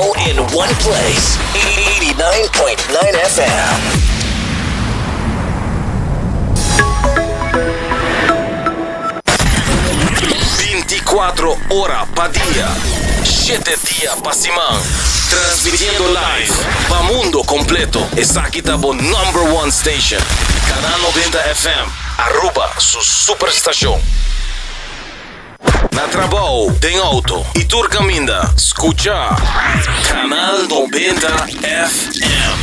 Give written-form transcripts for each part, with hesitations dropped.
All in one place. 89.9 FM. 24 horas pa' día, 7 días pa' semana. Transmitiendo live pa' mundo completo. Esa aquí está por number one station. Canal 90 FM. Aruba, su superestación. Na trabajo, tem auto y tur caminda. Escucha Canal 90 FM.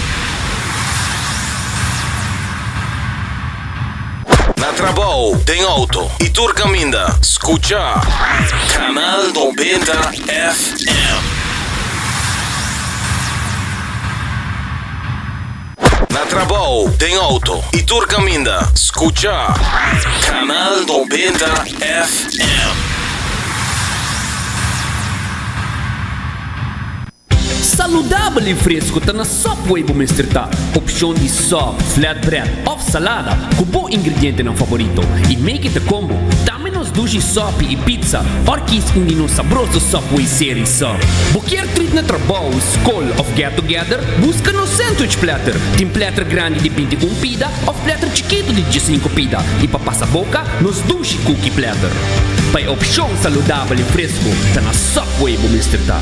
Na trabajo, tem auto y tur caminda. Escucha Canal 90 FM. Na trabajo, tem auto y tur caminda. Escucha Canal 90 FM. Saludável e fresco tá na Subway, bom mistertar. Opção de sub, flatbread ou salada com bom ingrediente não favorito. E make it a combo. Dá menos dushi sop e pizza. Orquis hindi no sabroso Subway series sub. Qualquer treat na trabalho, school of get together, busca no sandwich platter. Tem platter grande de 21 pida ou platter chiquito de 15 pida. E para passar boca, nos dushi cookie platter. Para opção saludável e fresco tá na Subway, bom mistertar.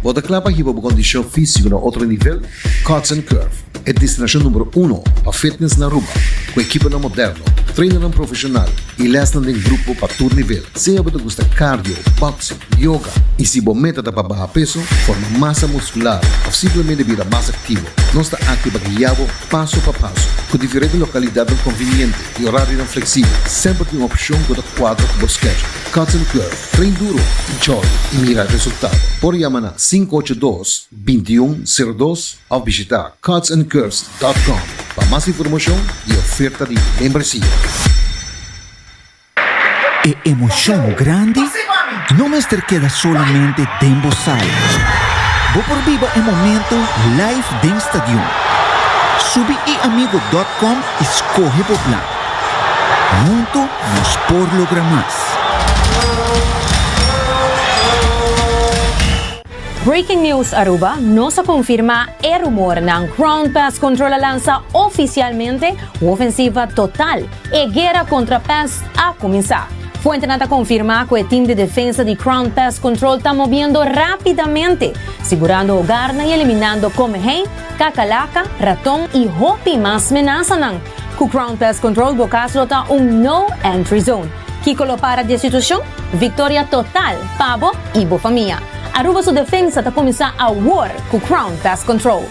Bota clapa hipo por condição física no outro nível, Cuts and Curve é destinação número 1 para fitness na Aruba, com equipa no moderno, treino não profissional e lesson em grupo para todo nível. Se você gosta de cardio, boxing, yoga e se você meta para baixar peso, formar massa muscular ou simplesmente virar mais ativo, nós está aqui para guiá-lo passo a passo, com diferentes localidades convenientes e horário flexível. Sempre tem uma opção que quadra com o schedule. Cuts and Curve, treino duro, enjoy e mira resultado. Por chamar 582-2102 ou visitar cutsandcurves.com para mais informação e oferta de membresía. E emoção grande não me queda solamente dentro sala. Vou por viva o momento live dentro estadio. Subi e amigo.com escorre por plan. Junto nos por lograr mais. Breaking news Aruba, no se confirma el rumor ng Ground Pass Control lanza oficialmente ofensiva total e guerra contra Pass a comenzar. Fuente nata confirma que el team de defensa de Ground Pass Control está moviendo rápidamente, segurando hogar y eliminando Comején, Cacalaca, Ratón y Hopi más amenazan. Con Ground Pass Control bocaslo está un no entry zone. Kiko lo para de situación, victoria total, Pabo y Bofamia. Aruba su defensa ta começar a war com Ground Pass Control.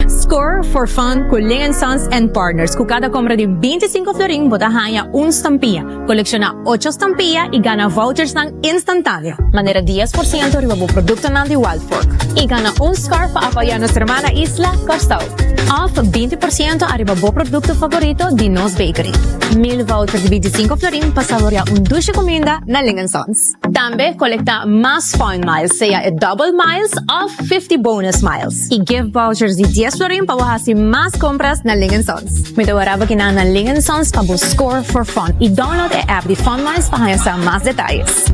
Score for fun com Ling & Sons and Partners. Com cada compra de 25 florin, bota ganha stampilla. Colecciona 8 stampilla e gana vouchers ng instantâneo. Maneira 10% riba o produto ng de Wild Fork. E gana scarf para apoiar nossa hermana Isla Costau. Off 20% arriba o produto favorito de Nos Bakery. 1000 vouchers de 25 florin para saborear duche comida na Ling & Sons. Também colecta mais fun miles, seja double miles of 50 bonus miles. E give vouchers de 10 florin para wahasi mas compras na Ling & Sons. May tawaraba kina na Ling & Sons para score for fun. I download the app de Fun Miles para sa mas detalles.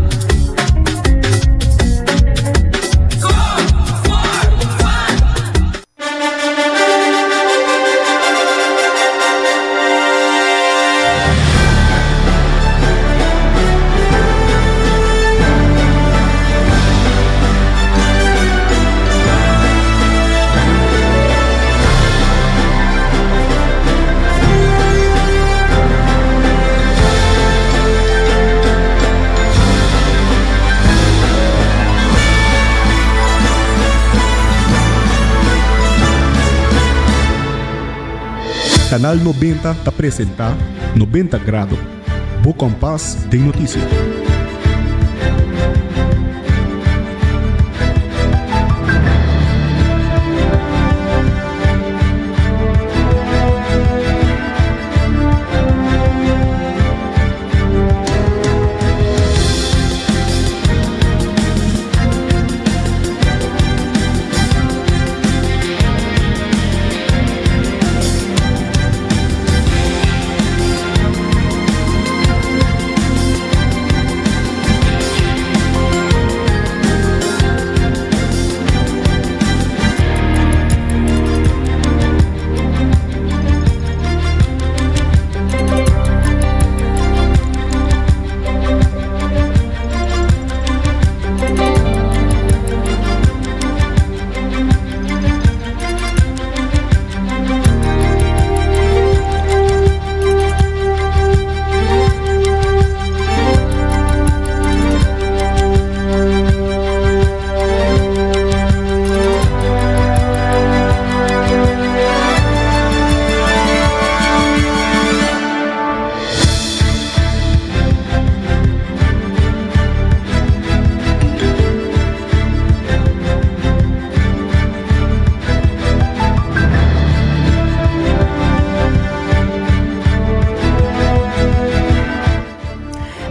Canal 90 te apresenta 90 Grado, Bo Compás de Notícias.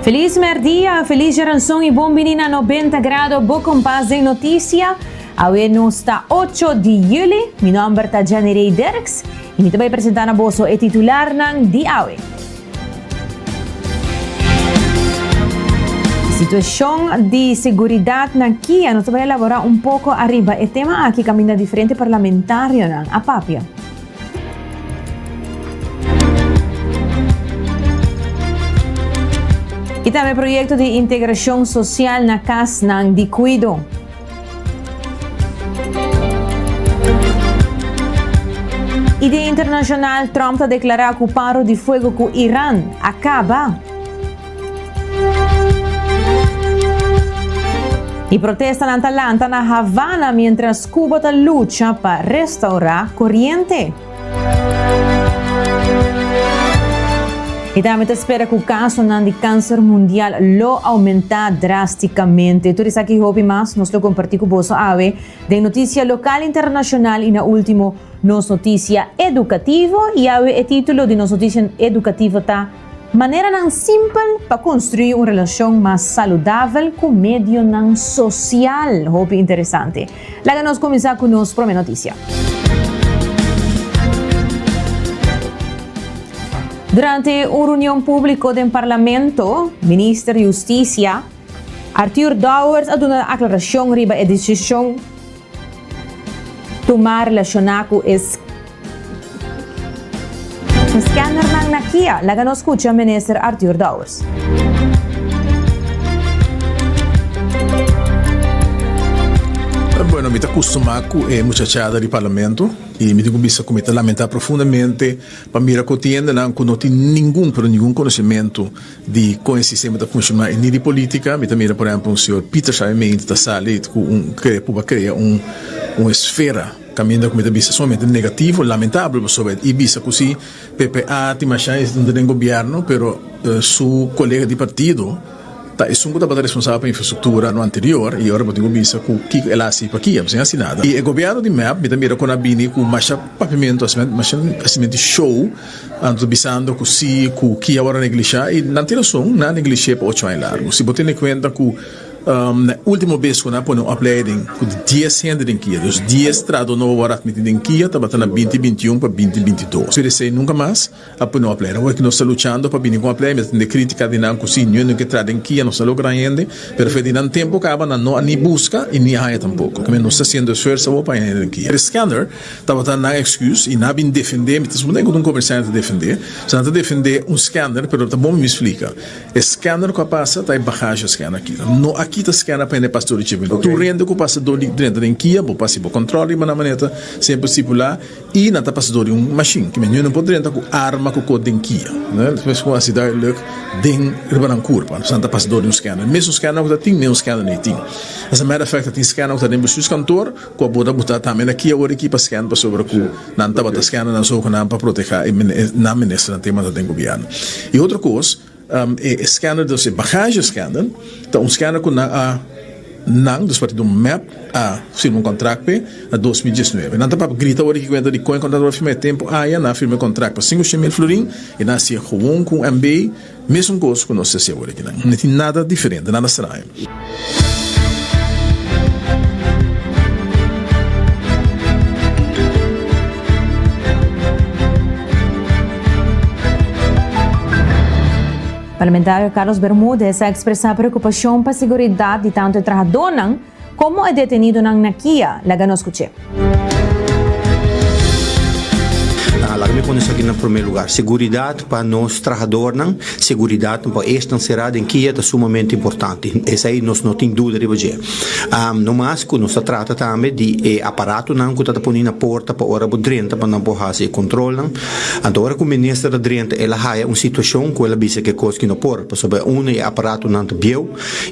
Feliz merdia, feliz geração e bom menina 90 graus, bom compás de notícia. Hoje nós está 8 de julho, meu nome é Janirei Derks e me também apresentar na bolsa o titular ng di hoje. Situação de seguridade na Kia, nós vamos elaborar pouco arriba. O tema aqui caminha diferente parlamentário na Apapia. E também projeto de integração social na casa ng di cuido. E Dia Internacional, Trump está declarado que o paro de fogo com o Irã acaba. E protesta na Atalanta na Havana mientras Cuba está lucha para restaurar corriente. E também espera que o caso de câncer mundial lo aumentar drasticamente. Tudo isso aqui e mais, nós lo compartimos com você hoje de notícia local e internacional e na último nos notícia educativa e hoje o título de nos notícia educativa está maneira não simples para construir uma relação mais saudável com o meio não social. Hope interessante. Lá nós começar com nossa primeira notícia. Durante uma reunião pública do Parlamento, o Ministro da Justiça, Arthur Dowers, a dado uma aclaração sobre a decisão tomar relacionada com o scanner na Kia. Lá nós escuta o Ministro Arthur Dowers. Bueno, me está acostumado com a muchachada do Parlamento e me digo que me está lamentar profundamente para mirar que tienda não tem nenhum conhecimento de como o sistema está funcionando nem de política. Me está mira, por exemplo, o senhor Peter Chaimene está salindo para criar uma esfera caminhando com uma somente negativo, lamentável sobre e visa que se PPA tem mais não tem governo, pero seu colega de partido tá isso não estava responsável pela infraestrutura no anterior e agora eu visa que ela assim para aqui sem assinada e o governo de MEP me também com a bini com mais pavimento assim show ando bisando que se que agora negligenciar e não tem razão na negligenciar para 8 anos largo se botar em conta que na última vez que nós ponemos upgrading com 10 anos em Kia, os 10 trado novo agora admitido em Kia, estava na 2021 para 2022. Se ele nunca mais, a ponemos upgrading. Agora que nós estamos lutando para vir com upgrading, mas tem crítica de não cozinhar, não que trado em Kia, nós estamos logrando ainda, pero foi de não tempo que acaba não nem busca e nem há tampouco. Como nós estamos fazendo esforço para ir em Kia. O scanner estava dando na excuse e não bem defender, mas não tem como comerciante defender. Se não defender scanner, pero tá bom me explica. O scanner que passa está em bagagem scanner aqui. Não aqui está scanner para o pastor de Chibin. Tu rende que o passador dentro em Kia, o passivo controle, mas na maneira sempre circular e na passador uma machine que menino não pode render com arma com código em Kia, né? Depois com a cidade look den rebaran curva, não está passador scanner. Mesmo scanner que tem nem scanner nem tem. Essa matter fact tem scanner que tem no cantor, com a boda botar também aqui agora aqui para scanner para sobre que não está para scanner não só para proteger na ministra tema da governo. E outra coisa scanner dus bagage scanner, então scanner com não dos partidos map a firma contrato a 2019. Não tá para gritar hoje que quando de coin contrato firma tempo na firma contrato para 500.000 florin e na se com MB mesmo coisa que nós se agora aqui não tem nada diferente, nada estranho. O parlamentar Carlos Bermúdez a expressar preocupação para a segurança de tanto o trabalhador como o detenido na Kia. Lá nos escute. Lá me conheço aqui no primeiro lugar. Seguridade para nós trabalhadores, seguridade para esta encerrada em Kia é sumamente importante. Essa aí nós não tem dúvida de você. No mais, que nós trata também de aparato que está pondo na porta para hora drenta para não porrar se controlam. Agora que o ministro da drenta ela há uma situação que ela diz que coisa que não pode, para saber aparato não bieu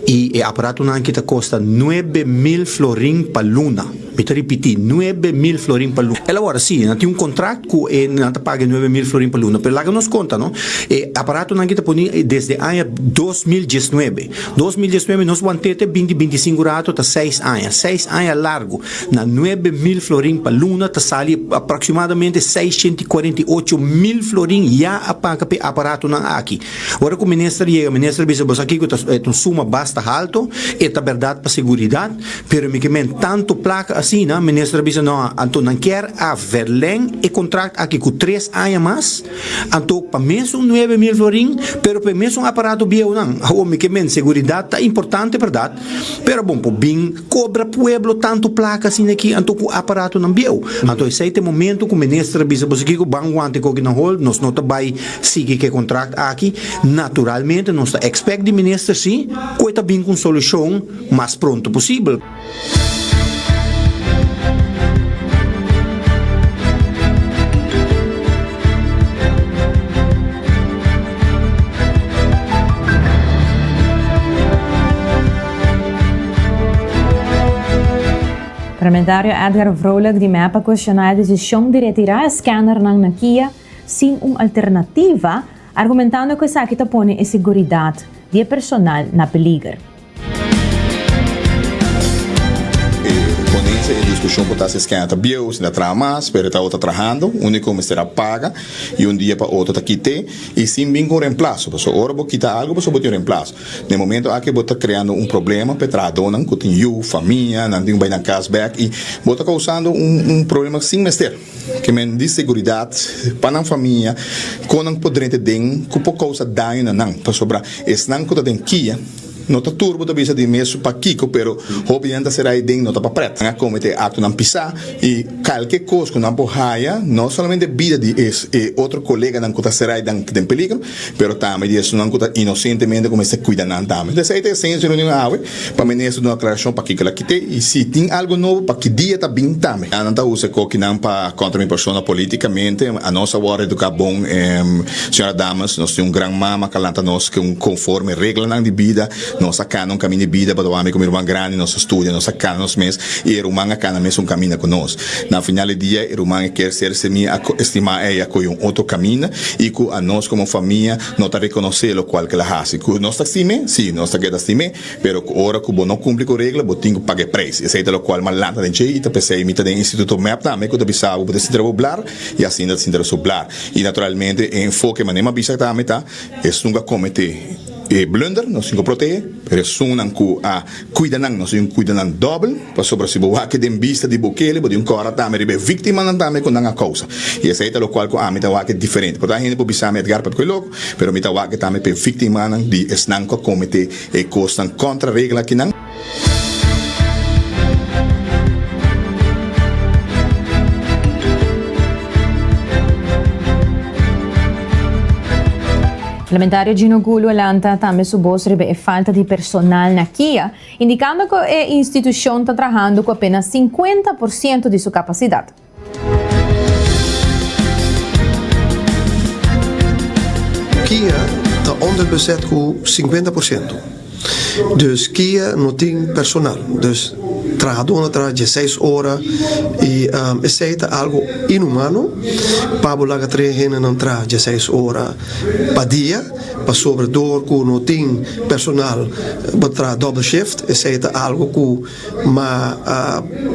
e aparato não que custa 9.000 florin para luna. Me te repetir, 9.000 florin per luna. E agora, sim, nós temos um contrato que nós paga 9.000 florin per luna, mas lá que nos conta, não? E aparato nós kita poni desde ano 2019. 2019 nós manteve 25 rato tá 6 anos. 6 anos largo. Na 9.000 florin per luna, tá sali aproximadamente 648.000 florin já a paga pe aparato na aqui. Agora que o ministro disse, você aqui que é suma basta alto, é a verdade para seguridade, pero me que tanto placa assim, né? O ministro disse, não, então não quer a verleng e contrato aqui com 3 anos mais, então para mesmo 9.000 florin, pero para mesmo aparato bio não. O me que seguridade tá importante, verdade, pero bom, por bem, cobra pueblo tanto placa assim aqui, então o aparato não bio. Então esse é o momento que o ministro disse, você aqui que o banco ante que não hold, nós não vai seguir que contrato aqui, naturalmente, nós expect de ministro sim, que está bem com solução mais pronto possível. Parlamentário Edgar Vrolijk di MEPA questionou a decisão de retirar o scanner na Nakia sem uma alternativa, argumentando que isso está pondo a segurança do personal na perigo. A discussão para se esquenta bios na tramas, pero está outra trabajando, único me será paga e dia para outro está quite e sim bem com reemplaço, porque agora vou quitar algo para botar reemplaço. No momento aqui vou estar criando problema para tradonan, que tem família, não tem bem na cashback e vou estar causando problema sem mestre. Que men de seguridade para a família, com não poder entender que por causa dano não, para sobrar, esse não que tem kia nota turbo da bisa de meso para Kiko, pero obviamente será aí dentro nota para preto. A comete acto não pisar e qualquer coisa que não borraia, não somente vida de outro colega não que será aí dentro de peligro, pero também isso não que inocentemente como se cuida não também. Então aí tem senso no água para ministro uma declaração para Kiko lá que tem e se tem algo novo para que dia tá bem também. A não tá usa que não para contra minha persona politicamente, a nossa hora educar bom, senhora damas, nós temos grande mama que lanta nós que conforme regra não de vida nossa cana caminho de vida para o homem como irmão grande nosso estudo nossa cana nos mês e o irmão cana mesmo caminha conosco na final do dia o irmão quer ser semi estimar ela com outro caminho e que a nós como família não está reconhecer o qual que ela faz que nós está estimé sim nós está que estimé pero hora que não cumpre com a regra vou ter que pagar preço esse é o qual malanta de jeito pensei imita do instituto MEP também que eu bisava para se trabalhar e assim da se trabalhar e naturalmente enfoque maneira bisa também tá isso nunca comete blunder, nós temos que proteger, mas não cuida nós temos que cuidar dobro, para sobre se boa que dem vista de boquele, pode cora também ribe vítima não também com a causa. E esse é o qual que a mita é diferente. Por exemplo, pode bisa Edgar para louco, pero mita que também para vítima não de esnanco comete e costa contra regra que não. O parlamentário Gino Gulo alanta também sobre a falta de personal na Kia, indicando que a instituição está trabalhando com apenas 50% de sua capacidade. Kia está onderbezet com 50%. Dus Kia não tem personal. Dus trabajador atrás de 6 horas e isso é algo inhumano para bolar trabalhar não traz de 6 horas para dia para sobredor que não tem personal para double shift isso é algo que mas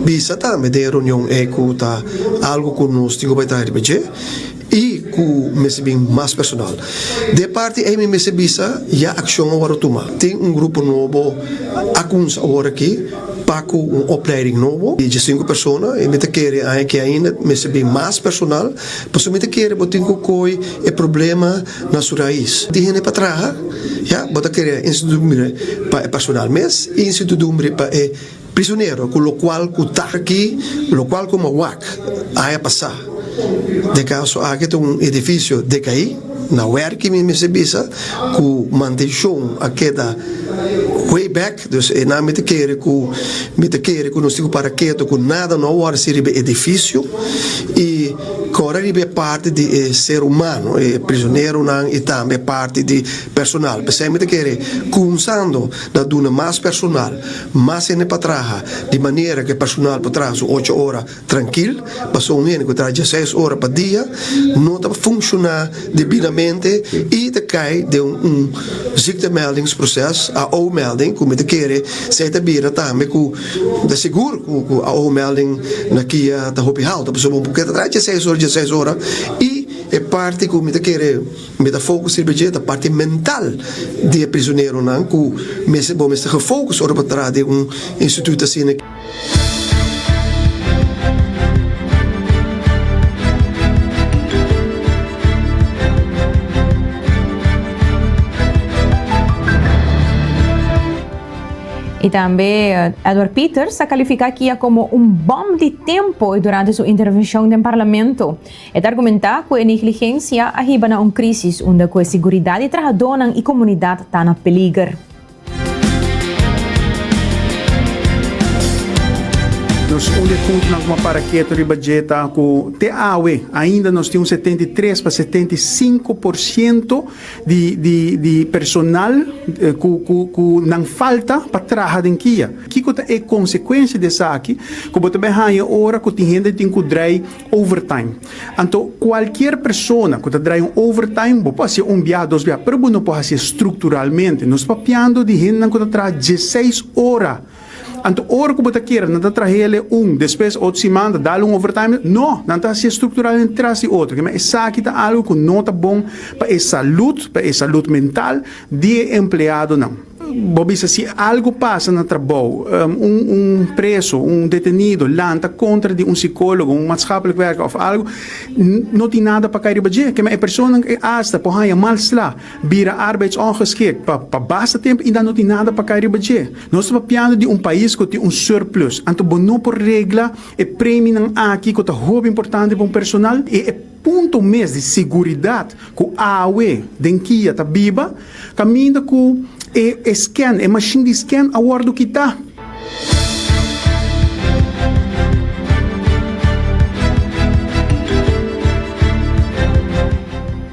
bisa também de reunião é que tá algo que nós temos que trabalhar e com mais personal. De parte a mim bisa já ação agora tomar. Tem grupo novo alguns agora aqui para opleiding novo de 5 pessoas e me te querer que ainda mais personal, porque me te querer botar coi é problema na sua raiz. De gente para trás, já botar querer instituir para personal mes e instituir para prisioneiro, com o qual que tá aqui, o qual como WAC aí passar. De caso aqui tem edifício de cair na werk me bisa com manutenção aqui da way back dus na me te querer com nós temos para quieto com nada não hora se edifício e Corre é parte de ser humano, é prisioneiro não e também parte de personal. Pensamos que começando a dar mais personal, mais para trabalhar, de maneira que o personal para trás 8 horas tranquilo, passou um ano que traz 16 horas por dia, não está funcionar devidamente e te cai de ziektemeldingsproces, a O-melding, como te quer, se te bira também com de seguro com a O-melding na que está hopihalta, pessoa porque traz 16 horas e é parte como te quer, me dá foco sobre a parte mental de prisioneiro não, que me está gefocust op het trás de instituto assim. E também Edward Peters se califica aqui como bom de tempo durante sua intervenção no parlamento. Ele argumenta que a negligência arriba na crise onde a segurança de trabalhadores e comunidade está na peligro. Nós onde uma paraquedo de budget com TAW ainda nós temos 73 para 75% de personal que não falta para trabalhar em Kia. Que é consequência dessa aqui? Que você também há hora que tem gente que trai overtime. Então qualquer pessoa que trai overtime pode ser dia, 2 dias, mas não pode ser estruturalmente. Nós papiando de gente que trai 16 horas. Então, hora que você quer, não está trazendo depois outra semana, dá overtime, não está se estruturando entre si outro. Mas isso aqui está algo que não está bom para a saúde mental de empregado não. Bobby, se algo passa no trabalho, preso, detenido, lanta contra de psicólogo, maatschappelijk werker of algo, não tem nada para cair budget. Que a pessoa que hasta por aí mal slá, vira arbeidsongeschikt, para basta tempo e não tem nada para cair budget. Nós estamos falando de país que tem surplus. Então, não por regra, é prêmio aqui que é muito importante para o personal e ponto mês de segurança que a AUE, denquia, está viva, caminha com scan, machine de scan, a hora do que está.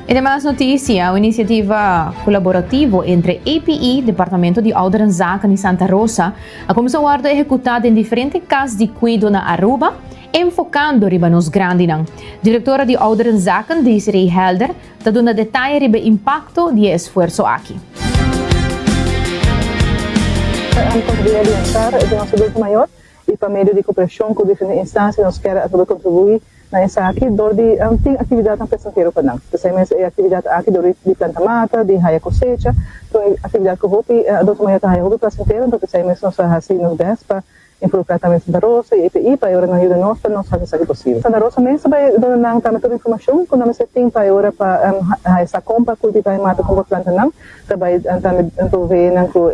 E demais notícia, a iniciativa colaborativa entre API, Departamento de Ouderenzaken e Santa Rosa, a começou a ser executada em diferentes casos de cuidado na Aruba, enfocando riba nos grandes. Diretora de Ouderenzaken, Desiree Helder, está dando detalhes riba impacto de esforço aqui. Contribuir a aliançar do nosso adulto maior e para meio de cooperação com diferentes instâncias nós queremos contribuir na essa aqui de tem atividade na pesquisa para nós. Tem atividade aqui de planta mata, de raia cosecha, então atividade que o adulto maior está raia para sentir, então pensamos nós assim nos 10 para involucrar também Santa Rosa e EPI para agora na ajuda nós para nós fazer isso possível. Santa Rosa mesmo vai dar também toda a informação quando nós tem para agora para essa compra cultivar mata com planta não, também também prover não com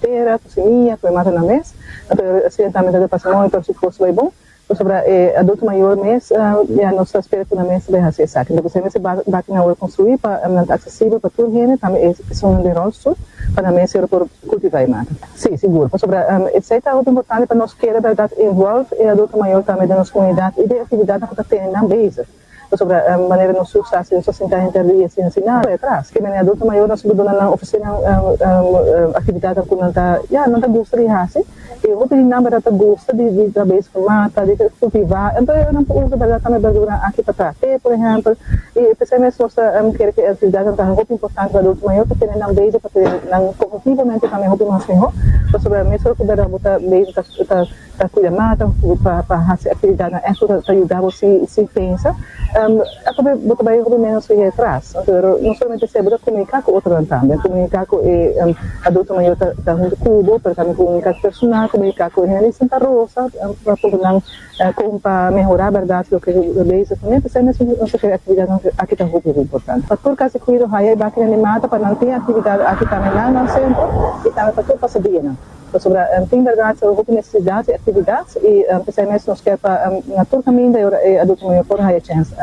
terra, cozinha, com mata na mesa, então assim também dá para não então se fosse vai bom. Sobre adulto maior mês, já nós esperamos que na mesa vai ser saque. Então, você vai na hora construir para acessível para todo mundo, também é um de rosto para na mesa para cultivar mata. Sim, seguro. Sobre etc. É muito importante para nós querer verdade envolver o adulto maior também da nossa comunidade e de atividade que está tendo na mesa. Sobre a maneira nos usar se nós sentar entre e ensinar atrás. Que nem adulto maior nós podemos na oficina atividade que não está gosta de fazer. Eu vou pedir nada para gosta de trabalhar com mata, de cultivar. Então eu não uso verdade também verdura aqui para trás, por exemplo. E pensamos nós quer que a atividade é muito importante para adulto maior para ter na mesa para ter cognitivamente também muito mais melhor. Sobre a mesa que dá botar mesa para cuidar mata, para fazer atividade é para ajudar você se pensa. Acabei botar bem o menos que atrás. Então não somente se é comunicar com outro também, comunicar com adulto maior está muito cubo, para também comunicar com personal, comunicar com ele Santa Rosa, para poder para melhorar a verdade do que eu vejo também, pensamos que a atividade aqui está muito importante. Para por caso cuido aí vai que animada para não ter atividade aqui também lá no centro e também para tudo passar dia. Sobre tem verdade sobre necessidade de atividades e pensamos nós quer para na todo caminho da adulto maior por aí chance.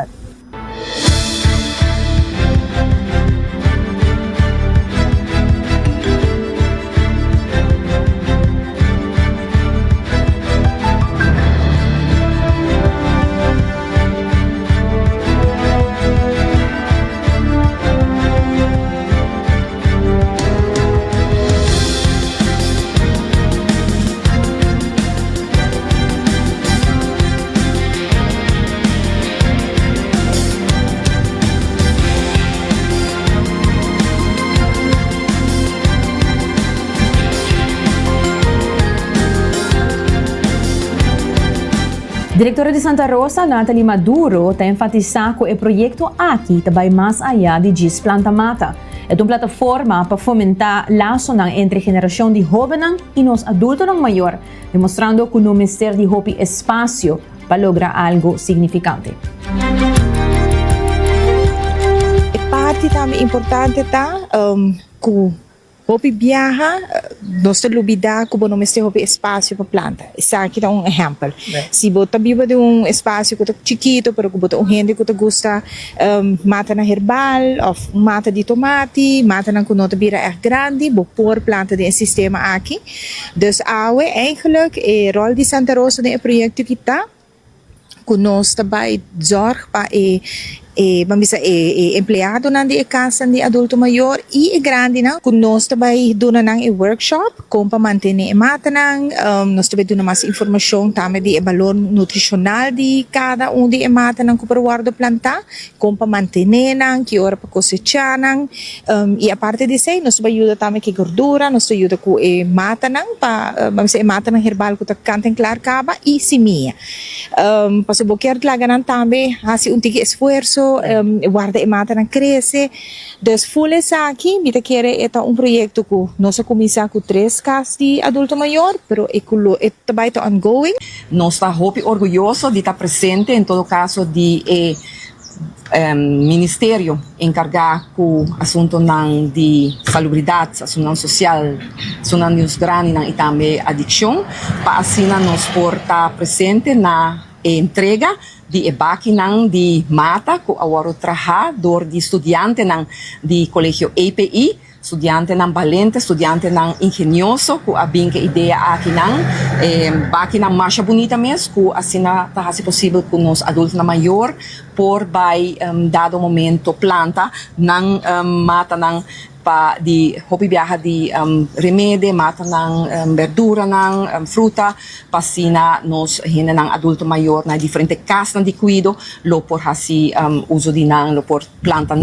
Diretora de Santa Rosa, Nathalie Maduro, está enfatizando que o projeto aqui vai mais allá de GIS Planta Mata. É uma plataforma para fomentar laços entre a geração de jovens e os adultos maiores, demonstrando que o Ministério de Hopi espaço para lograr algo significante. A parte também importante tá que Hopi viaja, nós temos que o Ministério Hopi espaço para planta. Isso aqui é exemplo. Se você vive de espaço que é chiquito, pero que você gente que gosta mata na herbal, ou mata de tomate, mata na kunota bira é grande, você pôr planta de sistema aqui. Dus eigenlijk a rol de Santa Rosa de projeto que está, que nós também zorg para empleado na de casa de adulto maior e grande na que nós também dona nang workshop como para manter a mata nang nós também dona mais informação também de valor nutricional de cada de mata nang para guarda planta como para manter nang que hora para cosechar nang e a parte disso nós também ajuda também que gordura nós ajuda com mata nang para vamos dizer mata nang herbal que tá cantem claro caba e semia para se boquear lá ganan também assim tique esforço guarda e mata não cresce. Dus full aqui, me quer é projeto que nós começamos com 3 casos de adulto maior, pero é também ongoing. Nós está orgulhoso de estar presente em todo caso de ministério encarregado com assunto de salubridade, assunto social, assunto dos grandes e também adicção, para assim nós por estar presente na entrega de máquina de mata que agora trabalhador de estudante de colégio API, estudante valente, estudante engenhoso, que a bem que ideia aqui máquina mais bonita mesmo, que assim está se possível com os adultos maior por vai dado momento planta mata de Hopi viaja de remédio, mata verdura, fruta, pasina nos gente adulto maior na diferente casas de cuido, lo por assim uso de lo por planta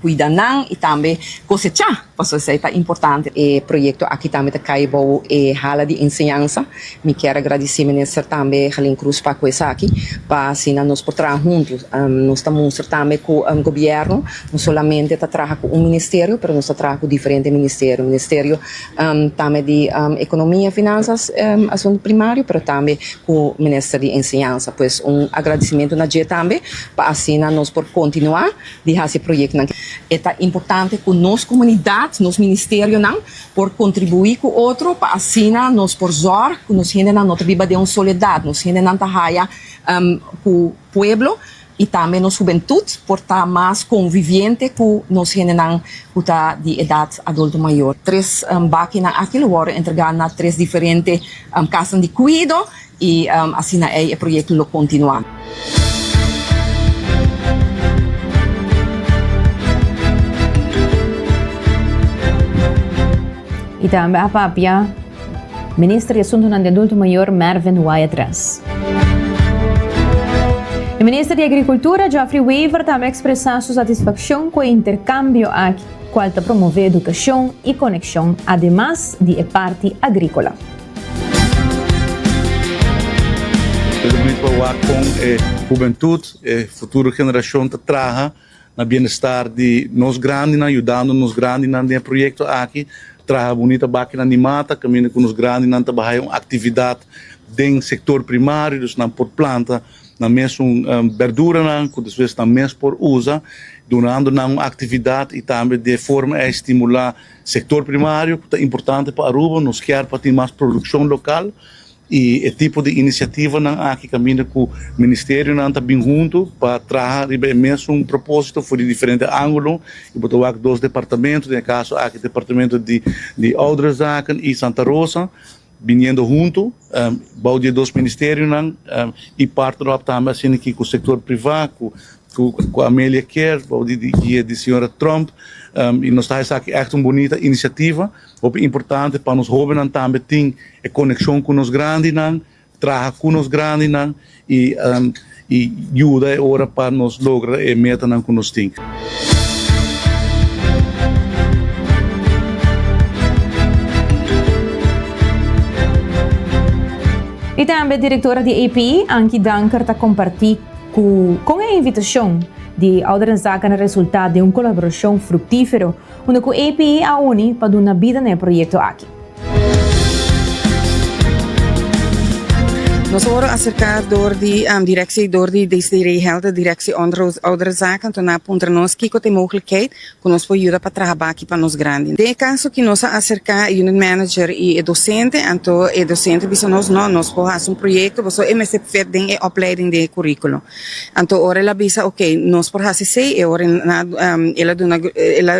cuida e também cosechar. Passo isso é importante. O projeto aqui também está caibo hala de ensinança. Me quero agradecer ministro também Helen Cruz para coisa aqui, para assim nós por trabalhar juntos. Nós estamos também com o governo, não somente está trabalhando com ministério, mas nós está com diferentes ministério também de economia, finanças, assunto primário, mas também com o ministério de ensinança. Pois agradecimento na dia também para assim nós por continuar de esse projeto. É importante que nós comunidade, nos ministérios por contribuir com outro para assim nós por zor que nos gente não viva de soledade, nos gente não trabalha com o pueblo e também nos juventude por estar mais conviviente com nos gente que está de idade adulto maior. 3 máquinas aqui agora entregar na 3 diferentes casas de cuido e assim o projeto lo continua. E também a papia, Ministro de Assuntos de Adulto Maior Mervyn Wyatt. O Ministro de Agricultura, Geoffrey Weaver, também expressou sua satisfação com o intercâmbio a qual promove educação e conexão, además de a parte agrícola. Com a juventude, a futura geração que traga no bem-estar de nós grandes, ajudando nos grandes no projeto aqui. Trabalha bonita máquina de mata, caminha com os grandes, não trabalha uma atividade dentro do setor primário, não por planta, não mesmo verdura, que às vezes não mesmo por usa, donando uma atividade e também de forma a estimular o setor primário, que é importante para Aruba, nos quer para ter mais produção local. E o tipo de iniciativa aqui caminha com o Ministério está bem junto para trazer mesmo propósito por diferentes ângulos e botar 2 departamentos, no caso aqui departamento de Ouderzaken e Santa Rosa, vindo junto, de 2 ministérios e parte também assim aqui com o setor privado, com a Amélia Kerr, de senhora Trump, e nós estamos aqui echt uma bonita iniciativa, muito importante para os jovens também ter a conexão com os grandes, trabalhar com os grandes e ajuda agora para nós lograr a meta que nós temos. E também a diretora de API, Anki Danker, está compartilhando com a invitação de organizar o resultado de uma colaboração frutífera, onde a API a une para dar uma vida no projeto aqui. Nós vamos acercar door die directie, door die DCD de directie ouderenzaken, toen na punter nós que tem mogelijkheid, que nós podemos ajudar para trabalhar aqui para nós grandes. De caso que nós acercar unit manager e docente, então o docente bisa nós podemos fazer projeto, você MSC fet den opleiding de currículo. Então ora ela bisa, ok, nós por fazer sei, e ora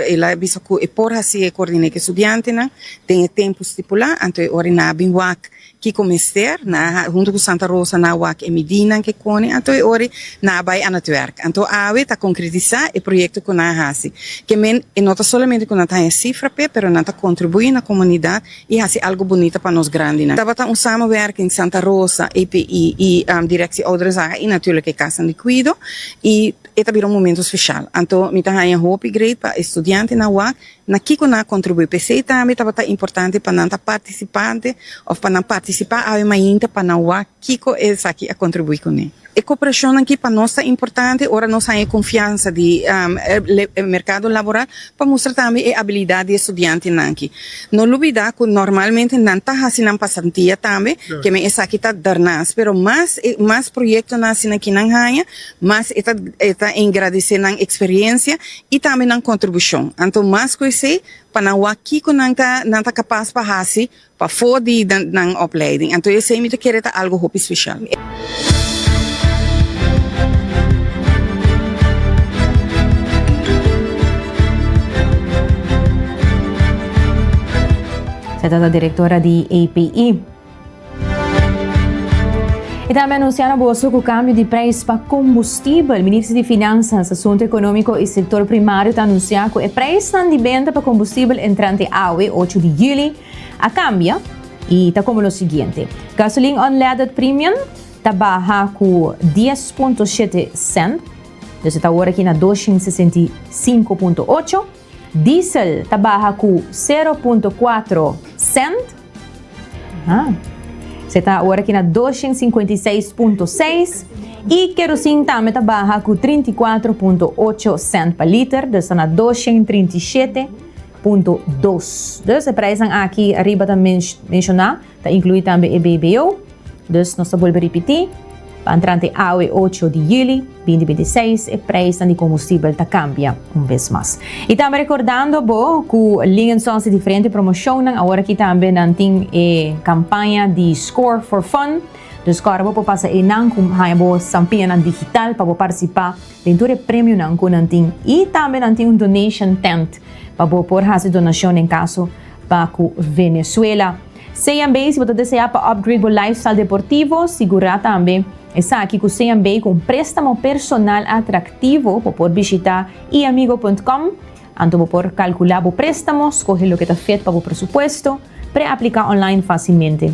ela bisa que por fazer coordenar que estudante na, tem tempo estipulado, então ora na binwak que começar na junto com Santa Rosa na WAC e Medina que cone então ora na vai a netwerk então ave tá concretizar o projeto com a hasi que men e não tá somente com a cifra pero não tá contribuir na comunidade e hasi algo bonito para nós grandes né tava um samenwerking Santa Rosa EPI e direção ouderenzaken e natuurlijk Casa de Cuido e esta virou momento especial então me tá aí hope great para estudante na WAC na kiko na contribuir PC também tava importante para não participante ou para não participar a mainta para não WAC kiko é aqui a contribuir com ele. A cooperação aqui para nós é importante, ora nós temos confiança de mercado laboral para mostrar também a habilidade de estudante aqui. Não olvidar que normalmente não está fazendo passantia também, que me essa aqui está darnas, pero mais projetos nascem aqui na Hanha, mais está agradecendo a experiência e também a contribuição. Então mais coisa para não aqui que não está capaz para fazer para fora da opleiding. Então eu sei que quer algo muito especial. Esta é a diretora de API. E também anunciaram o câmbio de preço para combustível. O Ministro de Finanças, Assunto Econômico e Setor Primário está anunciando que o preço de venda para combustível entrante AUE 8 de julho a cambia e está como o seguinte. Gasolina unleaded premium está baixa com 10.7 cent. Então está agora aqui na 265.8. Diesel está baixa com 0.4 cent. Você está agora aqui na 256.6 e querosene também está baixa com 34.8 cent per liter, então está na 237.2. Então, esse preço aqui arriba também mencionar, está incluído também o BBO, então nós vamos repetir. Para entrante AUE 8 de julho 2026, o preço de combustível está cambia vez mais. E estamos recordando que linha são diferentes promoções, agora aqui também tem a campanha de Score for Fun. Então, agora vou passar e não com a sampinha digital para participar dentro do prêmio não com nanting e também tem um donation tent para poder fazer donação em caso para Venezuela. CMB, se você desejar para upgrade o lifestyle deportivo, segura também está aqui com o CMB com préstamo personal atrativo para poder visitar iamigo.com. Então, para calcular o préstamo, escolher o que está feito para o presupuesto, para aplicar online facilmente.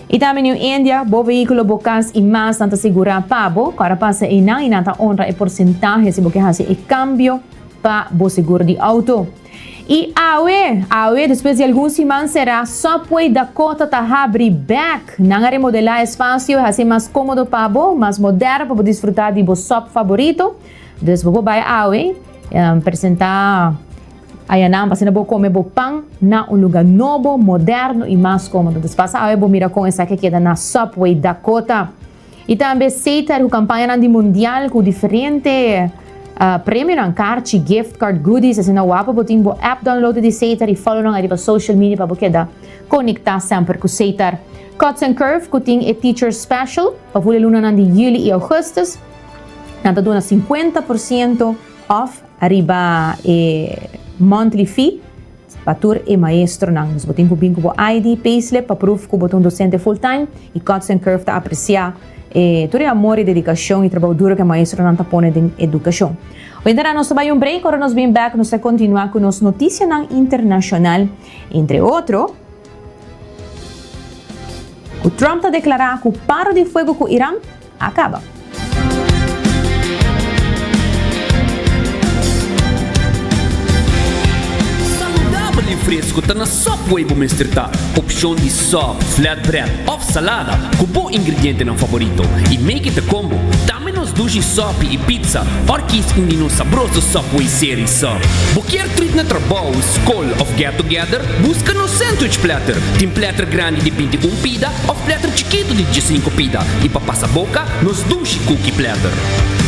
E também em Índia, o veículo bocas e mais tanta segurar pago, para passar e não honra o porcentagem se você faz o cambio para o seguro de auto. E AUE, depois de algumas semanas, será Subway Dakota tá abrir back. Não remodelar espaço, fazer mais cômodo para você, mais moderno para desfrutar de seu sub favorito. Depois você vai a AUE, apresentar aí não, para você comer pão na lugar novo, moderno e mais cômodo. Depois a AUE você mira com essa que queda na Subway Dakota. E também Seitar, a campanha mundial com diferente prêmio ng card, gift card, goodies, assim na wapa botin bo app download de Seitar e follow ng ariba social media para você conectar sempre com Seitar. Cuts and Curve, kuting e teacher special, para você luna ng de julho e agosto, nanta doon na 50% off ariba monthly fee, patur e maestro ng botin ko bingo bo ID, payslip, pa proof ko botong docente full time, e Cuts and Curve ta apreciar todo amor e dedicação e trabalho duro que a maestra não põe em educação. Hoje nós vamos um break, agora nós vamos back, nós vamos continuar com as notícias internacional, entre outros. O Trump está declarando que o paro de fogo com o Irã acaba. Saudável e fresco está na Subway, Bumester. Opção opsyon di soft, flatbread, of salada, kubo ingrediente ng favorito. I-make it a combo. Dame nos sushi, sopi e pizza. Orkis hindi nos sabroso Subway series sub. Bukier treat na trabaho, school of get together, busca no sandwich platter. Team platter grande di 21 pida, of platter chiquito di 15 pida. Ipapasa boca, nos sushi cookie platter.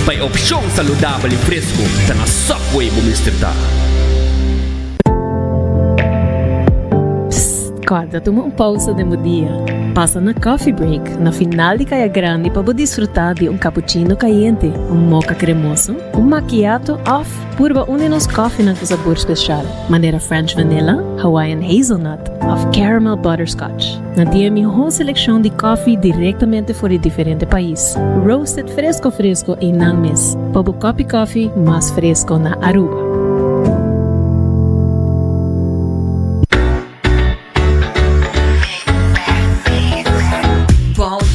Pai opsyon saludable e fresco, sa na Subway bumisterta. Acorda, toma pausa de dia. Passa na coffee break, na final de caia grande para desfrutar de cappuccino caliente, mocha cremoso, macchiato off, purba nos coffee na sabor especial. Maneira French vanilla, Hawaiian hazelnut, of caramel butterscotch. Na dia melhor seleção de coffee diretamente fora de diferente país. Roasted fresco e não mes. Para coffee mais fresco na Aruba.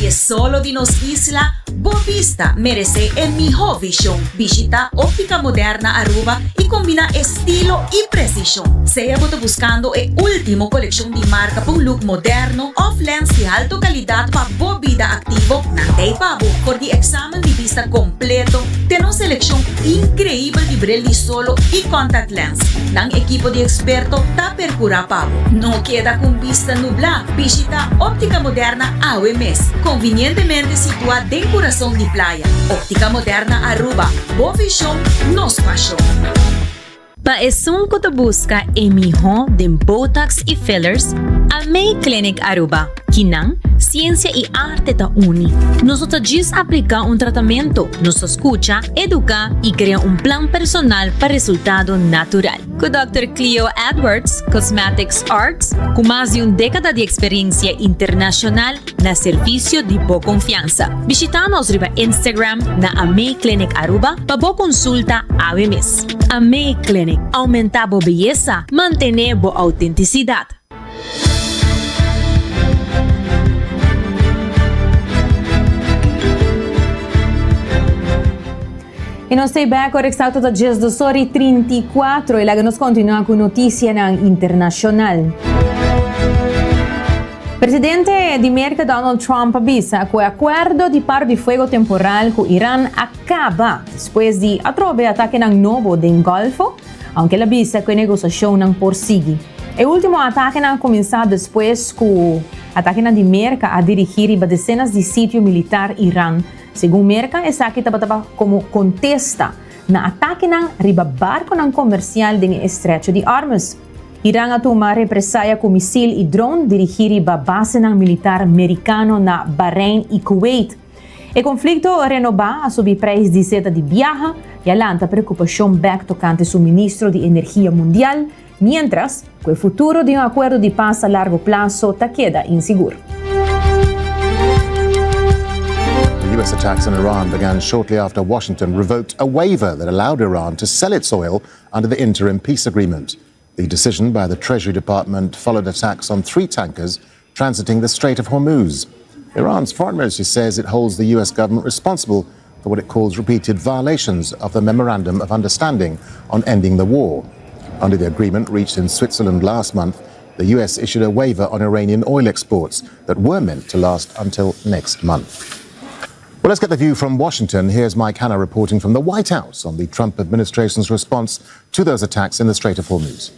Solo de nos isla, Bovista merece el mejor visión. Visita óptica moderna Aruba y combina estilo y precisión. Sea buscando el último colección de marca para un look moderno, off lens de alta calidad para vida activo. Nandei pabo por el examen de vista completo. Tenemos selección increíble de brilli solo y contact lens. Nang equipo de experto ta percura pabo. No queda con vista nubla. Visita óptica moderna AWMS. Convenientemente situada en corazón de playa. Óptica moderna Aruba. Boa visión, nos pasión. Paesung ko to busca emiho de Botox y fillers, Amei Clinic Aruba. Kinang, ciencia y arte ta uni. Nosotros just aplica un tratamiento, nos escucha, educa y crea un plan personal para resultado natural. Con Dr. Cleo Edwards, Cosmetics Arts, con más de una década de experiencia internacional na servicio de boa confianza. Visita-nos riba Instagram na Amei Clinic Aruba para boa consulta AWMS. Amei Clinic, aumentar boa beleza, mantener boa autenticidade. E nós estamos back agora exato da 10:34 e lá nós continuamos com notícia internacional. Presidente de América Donald Trump avisa que o acordo de paro de fogo temporal com Irã acaba depois de atrobe ataque ng novo do Golfo, aunque ele avisa que a negociação não prossegue. O último ataque não começou depois que o ataque de América a dirigir a dezenas de sítios militares Irã. Segundo Merca, essa aqui estava como contesta na ataque ng riba barco ng comercial do Estreito de Hormuz. Irã atuma represália com misil e drone dirigir a base ng militar americano na Bahrein e Kuwait. O conflito renova a subir preços de seta de viaja e alanta preocupação back tocante suministro de energia mundial, mientras que o futuro de acordo de paz a largo plazo ta queda inseguro. The US attacks on Iran began shortly after Washington revoked a waiver that allowed Iran to sell its oil under the interim peace agreement. The decision by the Treasury Department followed attacks on 3 tankers transiting the Strait of Hormuz. Iran's foreign ministry says it holds the US government responsible for what it calls repeated violations of the Memorandum of Understanding on Ending the War. Under the agreement reached in Switzerland last month, the US issued a waiver on Iranian oil exports that were meant to last until next month. Well, let's get the view from Washington. Here's Mike Hanna reporting from the White House on the Trump administration's response to those attacks in the Strait of Hormuz.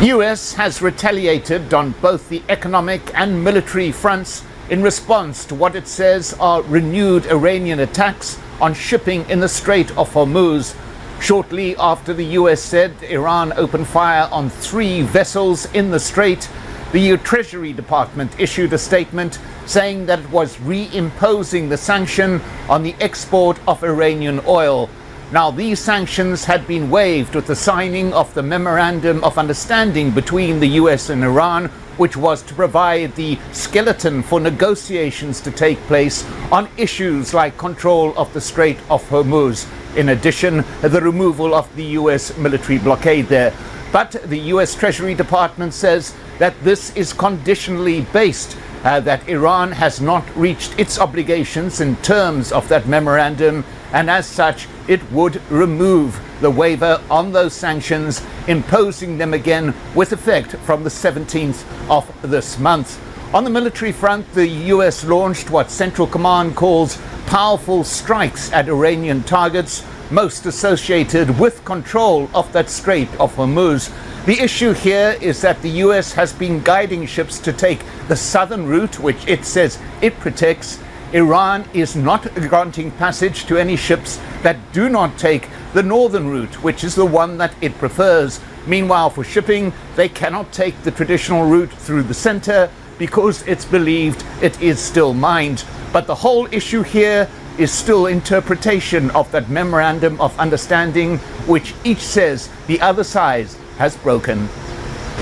US has retaliated on both the economic and military fronts in response to what it says are renewed Iranian attacks on shipping in the Strait of Hormuz. Shortly after the US said Iran opened fire on 3 vessels in the strait, the Treasury Department issued a statement saying that it was reimposing the sanction on the export of Iranian oil. Now, these sanctions had been waived with the signing of the Memorandum of Understanding between the US and Iran, which was to provide the skeleton for negotiations to take place on issues like control of the Strait of Hormuz. In addition, the removal of the US military blockade there. But the US Treasury Department says that this is conditionally based, that Iran has not reached its obligations in terms of that memorandum, and as such, it would remove the waiver on those sanctions, imposing them again with effect from the 17th of this month. On the military front, the US launched what Central Command calls powerful strikes at Iranian targets, most associated with control of that Strait of Hormuz. The issue here is that the US has been guiding ships to take the southern route, which it says it protects. Iran is not granting passage to any ships that do not take the northern route, which is the one that it prefers. Meanwhile, for shipping, they cannot take the traditional route through the center because it's believed it is still mined. But the whole issue here is still interpretation of that memorandum of understanding, which each says the other side has broken.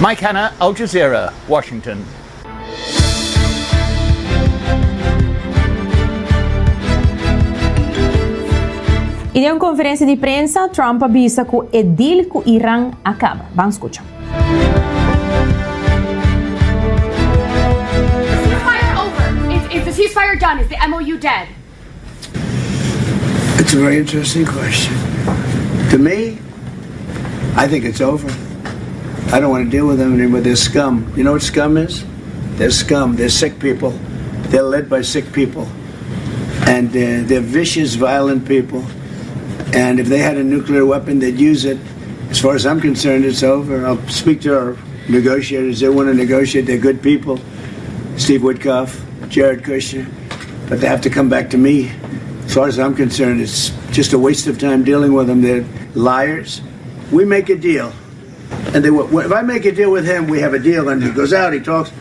Mike Hanna, Al Jazeera, Washington. In una conferenza di prensa, Trump avvisa che il deal con Iran acaba. Vamos escuchar. Is the ceasefire done? Is the MOU dead? It's a very interesting question. To me, I think it's over. I don't want to deal with them anymore. They're scum. You know what scum is? They're scum. They're sick people. They're led by sick people. And they're vicious, violent people. And if they had a nuclear weapon, they'd use it. As far as I'm concerned, it's over. I'll speak to our negotiators. They want to negotiate. They're good people. Steve Witkoff, Jared Kushner. But they have to come back to me. As far as I'm concerned, it's just a waste of time dealing with them. They're liars. We make a deal. And if I make a deal with him, we have a deal. And he goes out, he talks.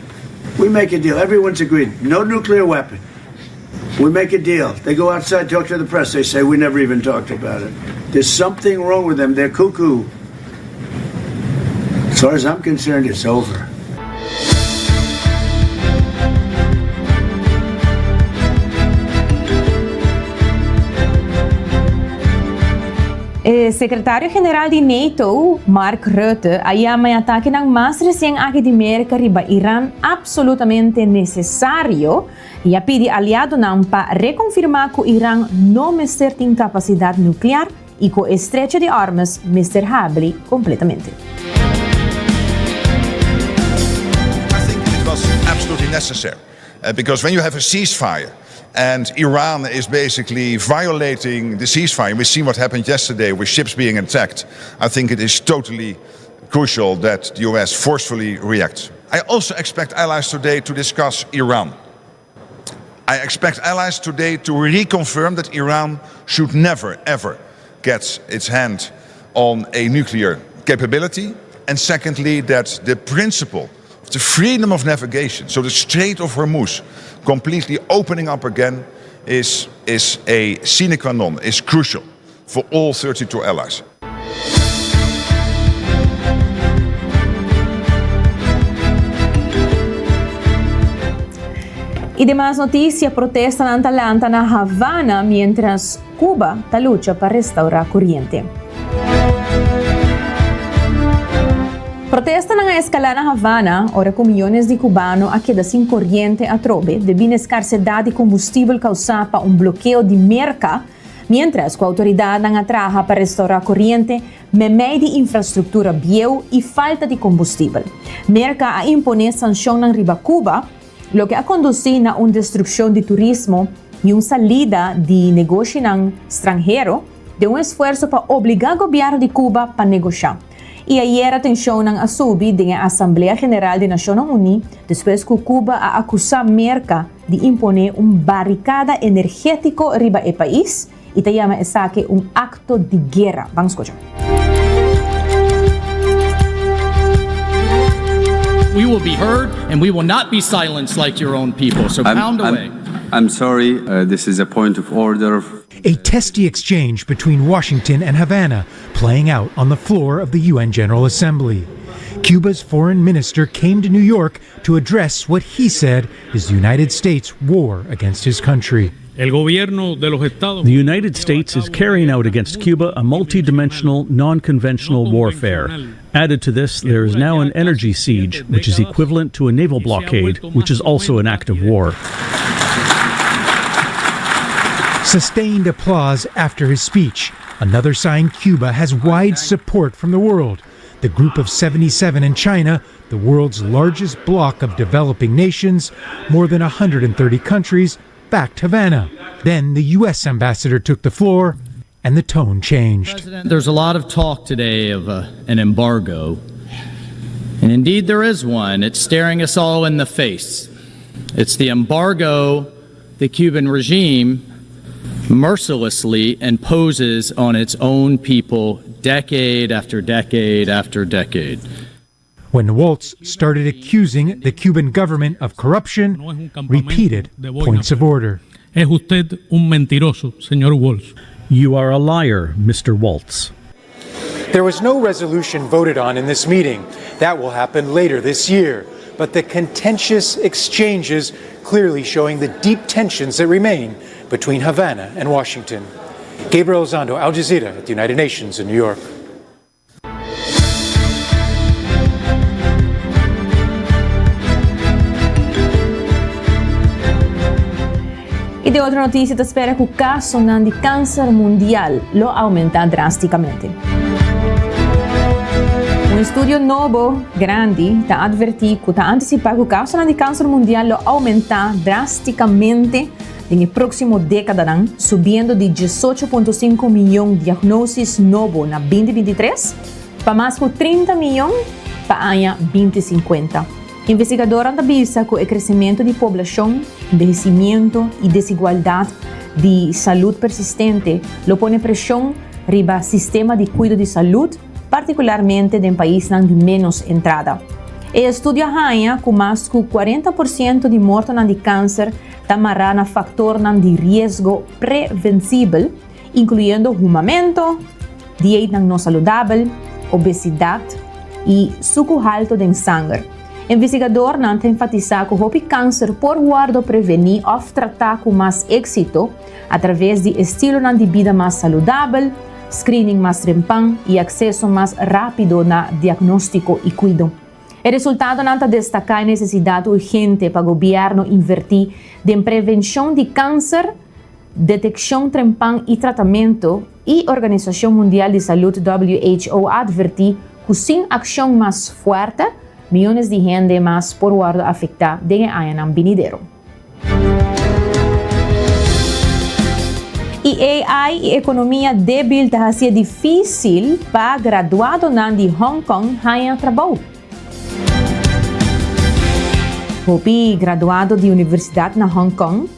We make a deal. Everyone's agreed. No nuclear weapon. We make a deal. They go outside, talk to the press. They say, we never even talked about it. There's something wrong with them. They're cuckoo. As far as I'm concerned, it's over. Secretário General de NATO, Mark Rutte, aí may ataque ng mas recent aqui de América riba Iran absolutamente necessário e a pedi aliado não para reconfirmar que o Irã não mestre tem capacidade nuclear e que o estrecho de armas mestre habli completamente. I think it was absolutely necessary because when you have a ceasefire and Iran is basically violating the ceasefire. We've seen what happened yesterday with ships being attacked. I think it is totally crucial that the US forcefully reacts. I also expect allies today to discuss Iran. I expect allies today to reconfirm that Iran should never, ever get its hand on a nuclear capability. And secondly, that the principle of the freedom of navigation, so the Strait of Hormuz, completely opening up again is a sine qua non, is crucial for all 32 allies. E demais notícia, protesta na Atalanta na Havana, mientras Cuba ta lucha para restaurar corriente. Protesta na escala na Havana, ora com milhões de cubanos a queda sem corriente a trobe, devido à escassidade de combustível causada por bloqueio de merca, mientras que a autoridade não trabalha para restaurar corriente, meio de infraestrutura bieu e falta de combustível. Merca a impone sanção na riba Cuba, lo que a conduzido a uma destruição de turismo e uma saída de negócio estrangeiro, de esforço para obrigar o governo de Cuba para negociar. E ayer a tensão a subir na Assembleia Geral das Nações Unidas, depois que Cuba a acusar Merca de imponer barricada energético riba o país e te chama esse acto de guerra. Vamos escuchar. We will be heard and we will not be silenced like your own people. So pound away. I'm sorry, this is a point of order. A testy exchange between Washington and Havana playing out on the floor of the UN General Assembly. Cuba's foreign minister came to New York to address what he said is the United States' war against his country. The United States is carrying out against Cuba a multi-dimensional, non-conventional warfare. Added to this, there is now an energy siege, which is equivalent to a naval blockade, which is also an act of war. Sustained applause after his speech. another sign Cuba has wide support from the world. The Group of 77 in China, the world's largest bloc of developing nations, more than 130 countries, backed Havana. Then the U.S. ambassador took the floor, and the tone changed. There's a lot of talk today of an embargo. And indeed there is one. It's staring us all in the face. It's the embargo the Cuban regime mercilessly imposes on its own people decade after decade after decade. When Waltz started accusing the Cuban government of corruption, repeated points of order. Es usted un mentiroso, señor Waltz. You are a liar, Mr. Waltz. There was no resolution voted on in this meeting. That will happen later this year. But the contentious exchanges clearly showing the deep tensions that remain between Havana and Washington. Gabriel Elizondo, Al Jazeera at the United Nations in New York. E de outra notícia, te espera que o caso de câncer mundial lo aumenta drasticamente. Um estudo novo, grande, está advertindo que está antecipando que o caso de câncer mundial lo aumentar drasticamente na próxima década, subindo de 18,5 milhões de diagnósticos novos na 2023 para mais de 30 milhões para o ano 2050. Investigadores avisa que o crescimento de população, envelhecimento e desigualdade de saúde persistente lo põe pressão riba sistema de cuidado de saúde, particularmente em países de menos entrada. O estudo arranha que mais de 40% de mortes de câncer está amarrado a fatores de risco prevencível, incluindo fumamento, dieta não saudável, obesidade e suco alto de sangue. Investigador não enfatiza que o câncer por guardo prevenir ou tratar com mais êxito através de estilo de vida mais saudável, screening mais trempão e acesso mais rápido na diagnóstico e cuidado. O resultado não destaca a necessidade urgente para o governo invertir em prevenção de câncer, detecção trempão e tratamento, e a Organização Mundial de Saúde WHO advertir que sem ação mais forte, milhões de gente mais por guardo afetar de ano venidero. E AI e economia débil está sendo difícil para graduado de Hong Kong ganhar trabalho. O graduado de universidade na Hong Kong,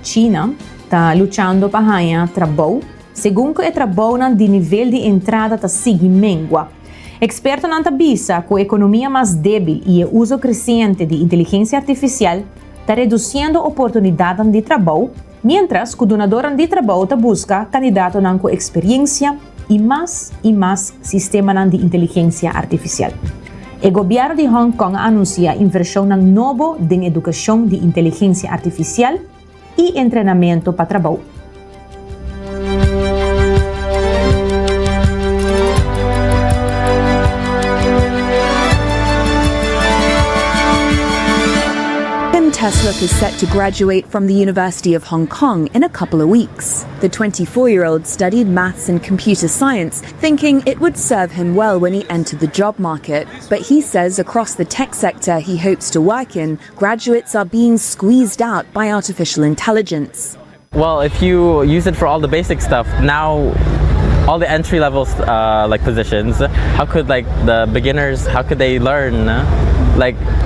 China, está lutando para ganhar trabalho, segundo que o trabalho de nível de entrada está seguindo. Experto não avisa que a economia mais débil e o uso crescente de inteligência artificial está reduzindo oportunidades de trabalho, mientras que o donador de trabalho busca candidatos com experiência e mais sistemas de inteligência artificial. O governo de Hong Kong anuncia inversão novo em educação de inteligência artificial e treinamento para trabalho. Tesluk is set to graduate from the University of Hong Kong in a couple of weeks. The 24-year-old studied maths and computer science, thinking it would serve him well when he entered the job market. But he says across the tech sector he hopes to work in, graduates are being squeezed out by artificial intelligence. Well, if you use it for all the basic stuff, now all the entry-level positions, how could the beginners, how could they learn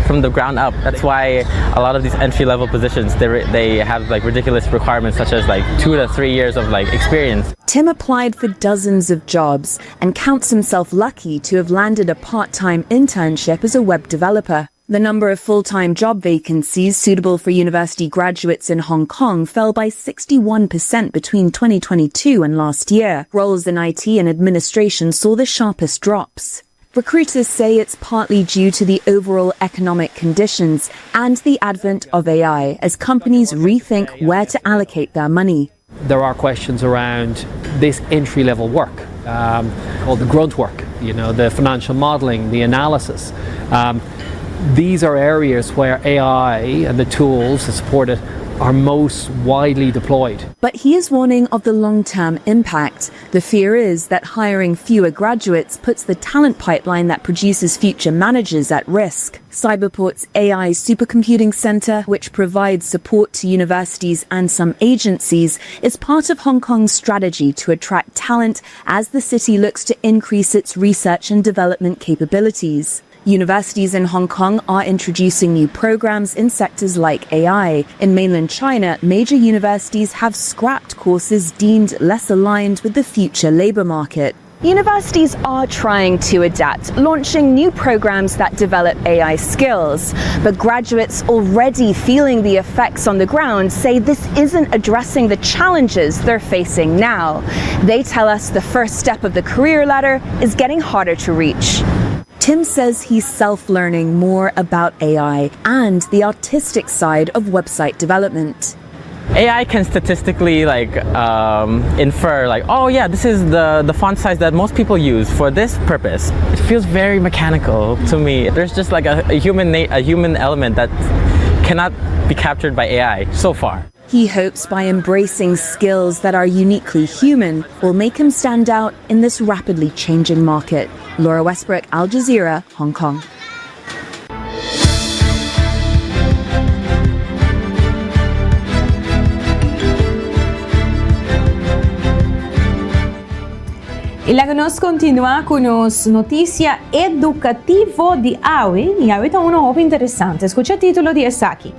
from the ground up? That's why a lot of these entry-level positions, they have ridiculous requirements such as 2 to 3 years of experience. Tim applied for dozens of jobs and counts himself lucky to have landed a part-time internship as a web developer. The number of full-time job vacancies suitable for university graduates in Hong Kong fell by 61% between 2022 and last year. Roles in IT and administration saw the sharpest drops. Recruiters say it's partly due to the overall economic conditions and the advent of AI as companies rethink where to allocate their money. There are questions around this entry-level work, called the grunt work, the financial modeling, the analysis. These are areas where AI and the tools that support it are most widely deployed. But he is warning of the long-term impact. The fear is that hiring fewer graduates puts the talent pipeline that produces future managers at risk. Cyberport's AI Supercomputing Center, which provides support to universities and some agencies, is part of Hong Kong's strategy to attract talent as the city looks to increase its research and development capabilities. Universities in Hong Kong are introducing new programs in sectors like AI. In mainland China, major universities have scrapped courses deemed less aligned with the future labor market. Universities are trying to adapt, launching new programs that develop AI skills. But graduates already feeling the effects on the ground say this isn't addressing the challenges they're facing now. They tell us the first step of the career ladder is getting harder to reach. Tim says he's self-learning more about AI and the artistic side of website development. AI can statistically infer oh yeah, this is the font size that most people use for this purpose. It feels very mechanical to me. There's just like a human element that cannot be captured by AI so far. He hopes by embracing skills that are uniquely human will make him stand out in this rapidly changing market. Laura Westbrook, Al Jazeera, Hong Kong. Y la que nos continúa con nos noticia educativo de AWE, y ahorita uno hope interesante. Escucha el título de Esaki.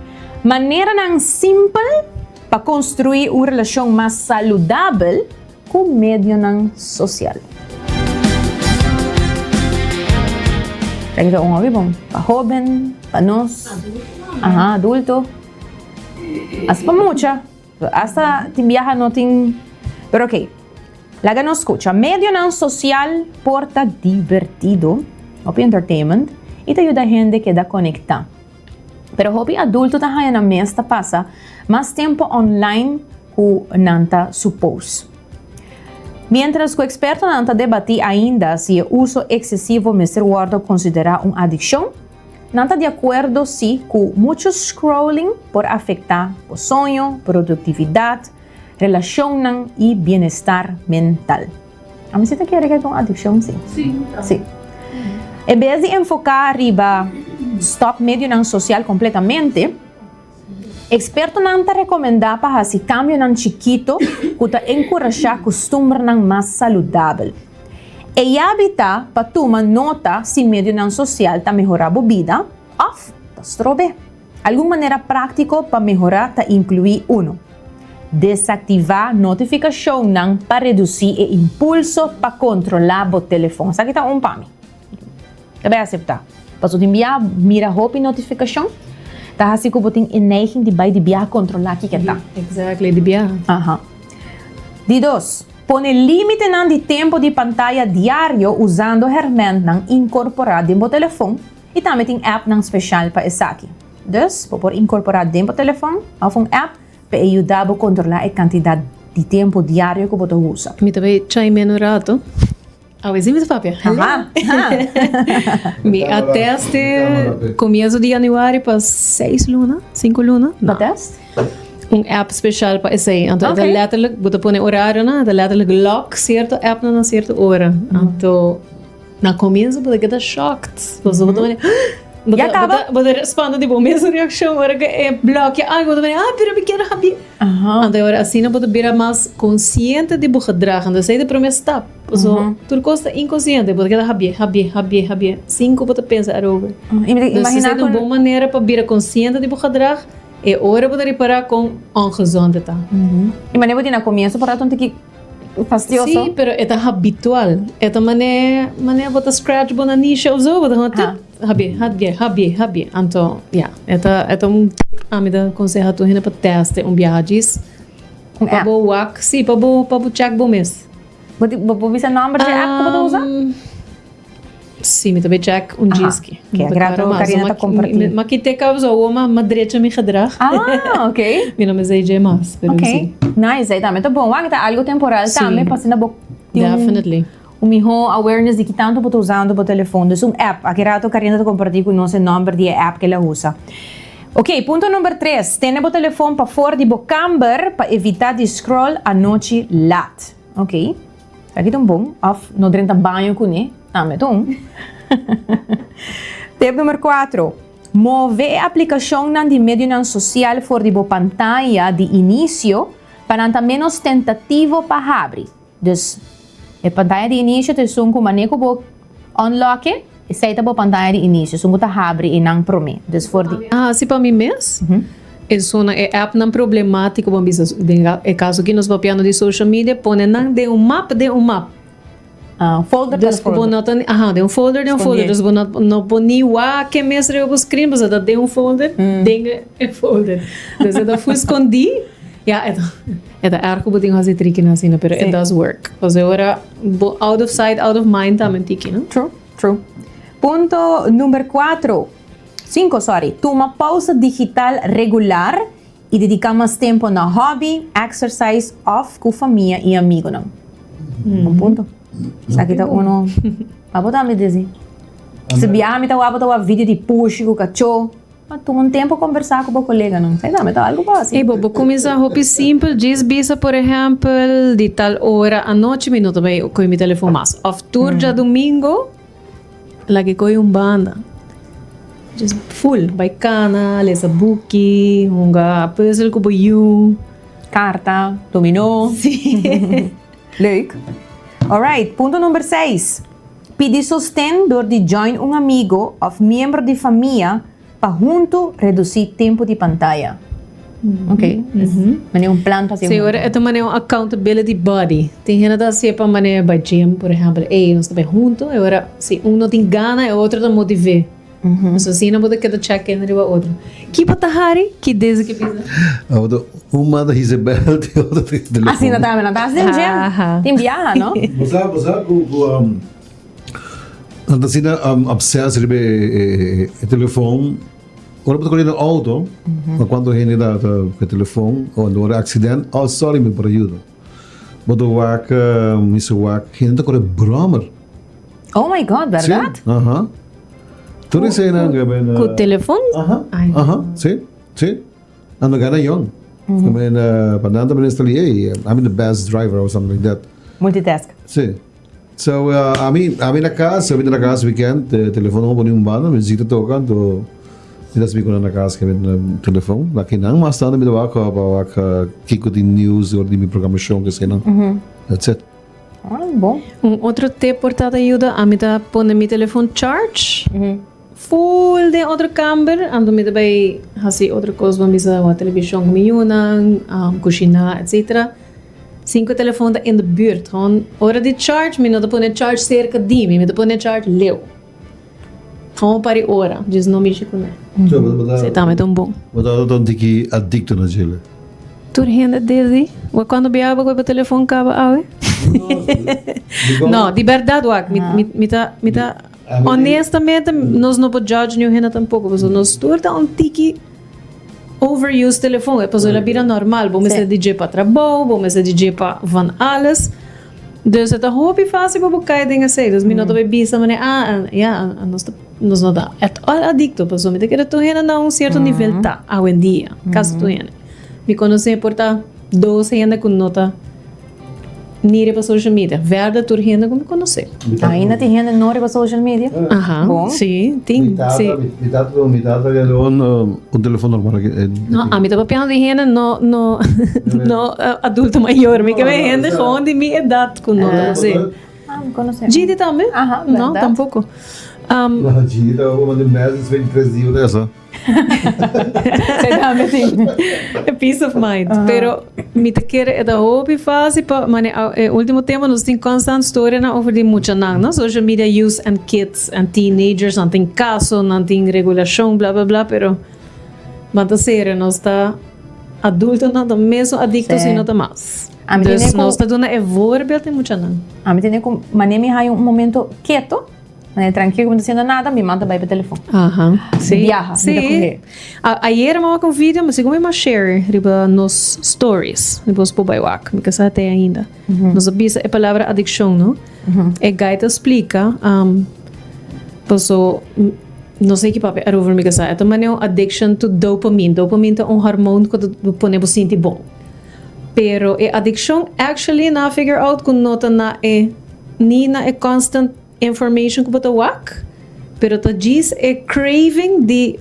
Manera nan simple para construir una relación más saludable con medio nan social. Para un hobby, para joven, para nos, adulto, hasta para mucha, hasta te viaja no tin, pero ok. La que nos escucha, medio nan social porta divertido, hobby entertainment, y te ayuda a gente que da conecta. Pero hobby adulto ta haya na mesta pasa más tiempo online que nanta suppose. Mientras que o experto nanta debate ainda se o uso excessivo Mr. Wardo considera uma adicção, nanta de acordo se que muito scrolling pode afetar o sonho, produtividade, relação e bem-estar mental. A mim você quer que é uma adicção, sim? Sim. Em vez de enfocar arriba stop medio nan social completamente, experto nanta recomenda para se cambio nan chiquito que encorajar costumbre nan mais saudável. E habita para tomar nota se medio nan social ta melhorar a vida, off, ta strobe. Alguma maneira prática para melhorar ta incluir uno. Desativar notificação nan para reduzir o impulso para controlar o telefone. Isso aqui tá para mim. Vai aceitar. Para você enviar, mira roupa e notificação. Tá assim que você tem neiging de vai de biar controlar aqui que tá. Exactly, de biar. De dois, põe limite nan de tempo de pantalla diário usando ferramenta nan incorporada no telefone e também tem app nan especial para isso aqui. Dus, por incorporar dentro do telefone, ou um app para ajudar a controlar a quantidade de tempo diário que você usa. Me também chai menos rato. Awezimos papel. Me ateste começo de janeiro para 5 lunas. Ateste? App special para isso aí. Então, letterlijk, você põe horário, né? Letterlijk lock certo app na certa hora. Então, na começo você fica chocked. Você E acaba? Você responde de boa mesma reação, agora que é bloqueia. Você vai, pero me quero rápido. Então, agora assim, você vira mais consciente de você gedrag. Então, você para mim stop. Tu costa inconsciente, você quer rápido. 5 você pensa erover. Imagina uma boa maneira para virar consciente de você gedrag. E hora para reparar com ongezonde tá. E maneira de na começo para tanto que fastidioso. Sim, pero é habitual. É maneira você scratch bona niche ou so, você Habi. Então, é amida conseja tu hina para teste viagens. Para bo wak, sim, para bo check bo mes. Bo bisa number de app que você usa? Sim, me também check diski. Que é grato Karina tá compartilhando. Mas que te causa uma direita me gedrag. Ok. Meu nome é ZJ Mas, pero sim. Nice, aí também tá bom. Wak tá algo temporal também, passando bo. Definitely. O meu awareness de que tanto você usando o telefone. É app. Aqui rato Karina tá compartilhando com nosso número de app que ela usa. Ok, punto número 3. Tenha o telefone para fora de camber para evitar de scroll a noite lat. Ok. Aqui tá bom. Of no drenta banho com ele. Também tá Tip número 4. Mover a aplicação de médio social fora de pantalla de início para ter menos tentativo para abrir. Dus, a pantalla de início te sunco maneco bo unlock e saita bo pantalla de início. Sunco ta abre e não prome. Dus for de... se para mim mesmo, é app não problemático, bom bisa, é caso que nos papiando de social media, põe não de um map. Folder dus de um folder. Dus não põe que mestre eu screen, mas de um folder, dengue é folder. Dus é fui escondi. Ja, é erg goed ding als het tricky na zien, pero it does work. Dus agora out of sight, out of mind também tiki, não? True. Punto número 5, sorry. Toma pausa digital regular e dedicar mais tempo na hobby, exercise, off com família e amigo, não? Ponto. Aqui tá uno. Abo também dizer. Se biami tá o vídeo de push com o cachorro. Mas toma um tempo conversar com o colega, não? Sei lá, mas tá algo básico. E vou começar a roupa simples, diz bisa, por exemplo, de tal hora a noite, minuto, vai com o meu telefone mais. Of tour já domingo, lá que coi banda. Just full, vai cana, lesa buki, puzzle com boiu, carta, dominó. Sim. Leuk. Alright, punto número 6. Pedir sostén door de join um amigo of membro de família para junto reduzir tempo de pantalla. Ok? Mas plan para sim, agora é também um accountability body. Tem gente que assim para maneira by gym, por exemplo, nós estamos juntos, agora se não tem gana, o outro não motiva. Mas assim não pode cada check-in de outro. Que patahari? Que desde que pisa? Uma da Isabel, tem outra telefone. Assim não tá no gym. Tem viaja, não? Você Antes na obsessa de telefone, ora para correr no auto, quando a gente dá o telefone ou no acidente, sorry me por ajuda. Mas o wak, Mr. Wak, a gente corre bromer. Oh my God, verdade? Tudo isso aí na com o telefone? Sim. Ando ganha young. I mean, pananda ministry, I'm the best driver or something like that. Multitask. Sim. So, na casa weekend, telefoon op een baan, we zien het ook aan, dat is weer na casa met een telefoon. Laki nang mas tanda met wak kiko die news or die programação que sei não. That's it. Bom. Outro tip portada ajuda a me dar pôr meu telefone charge. Full de outra câmera, ando me daí assim outra coisa, vamos a televisão comigo, cozinhar, etc. 5 telefoons in de buurt. Gewoon, hora de charge, me não te põe charge cerca de mim, me te põe charge leu. Gewoon para hora, dus não mexe com ele. Você tá muito bom. Mas dan denk je addict aan het Tu rende desde, quando biava com o telefone acaba, não, de verdade, me tá honestamente, nós não podemos judge nenhum tampouco, porque nós turta tiki overuse telefone, é para vira normal, vamos ser DJ para trabalho, vamos ser DJ para van alles. Dus het is hobby fácil para buscar dingen assim, dus minha outra bisa mané, nós não dá. É all adicto, para me que tu hena na certo nível tá, hoje em dia, caso tu hena. Me conhece por tá 12 hena com nota nire para social media. Verdade, tu hena como me conhece. Ainda tem hena nore para social media? Bom. Sim, tem. Mitad é um telefone normal. Não, a mim tá papiando de hena no adulto maior, me que me hena com de minha idade com nota, assim. Não conheço. Gide também? Não, tampouco. Gide tá uma de meses, 23 dias dessa. A peace of mind. Pero me te quer é da hobby fácil para mane último tema nós tem constant story na over de muita não social media use and kids and teenagers não tem caso não tem regulação blá blá blá pero mas ser nós está adulto não tá mesmo adicto se não tá mais então nós está dando evoluir tem muita não a mim tem como manemi hai momento quieto. Tranquilo, não dizendo nada, me manda para o telefone. Sim. Viaja, sim. Ayer eu com vídeo, mas como eu share riba nos stories, depois por baiwak, me casa até ainda. Nós abisa a palavra addiction, não? E gaita explica, passo não sei que papo é over me casar. Então, mas é uma addiction to dopamine. Dopamine é um hormônio que põe sentir bom. Pero a addiction actually na figure out kung nota na ni na constant information ko bata wak. Pero ta diz craving de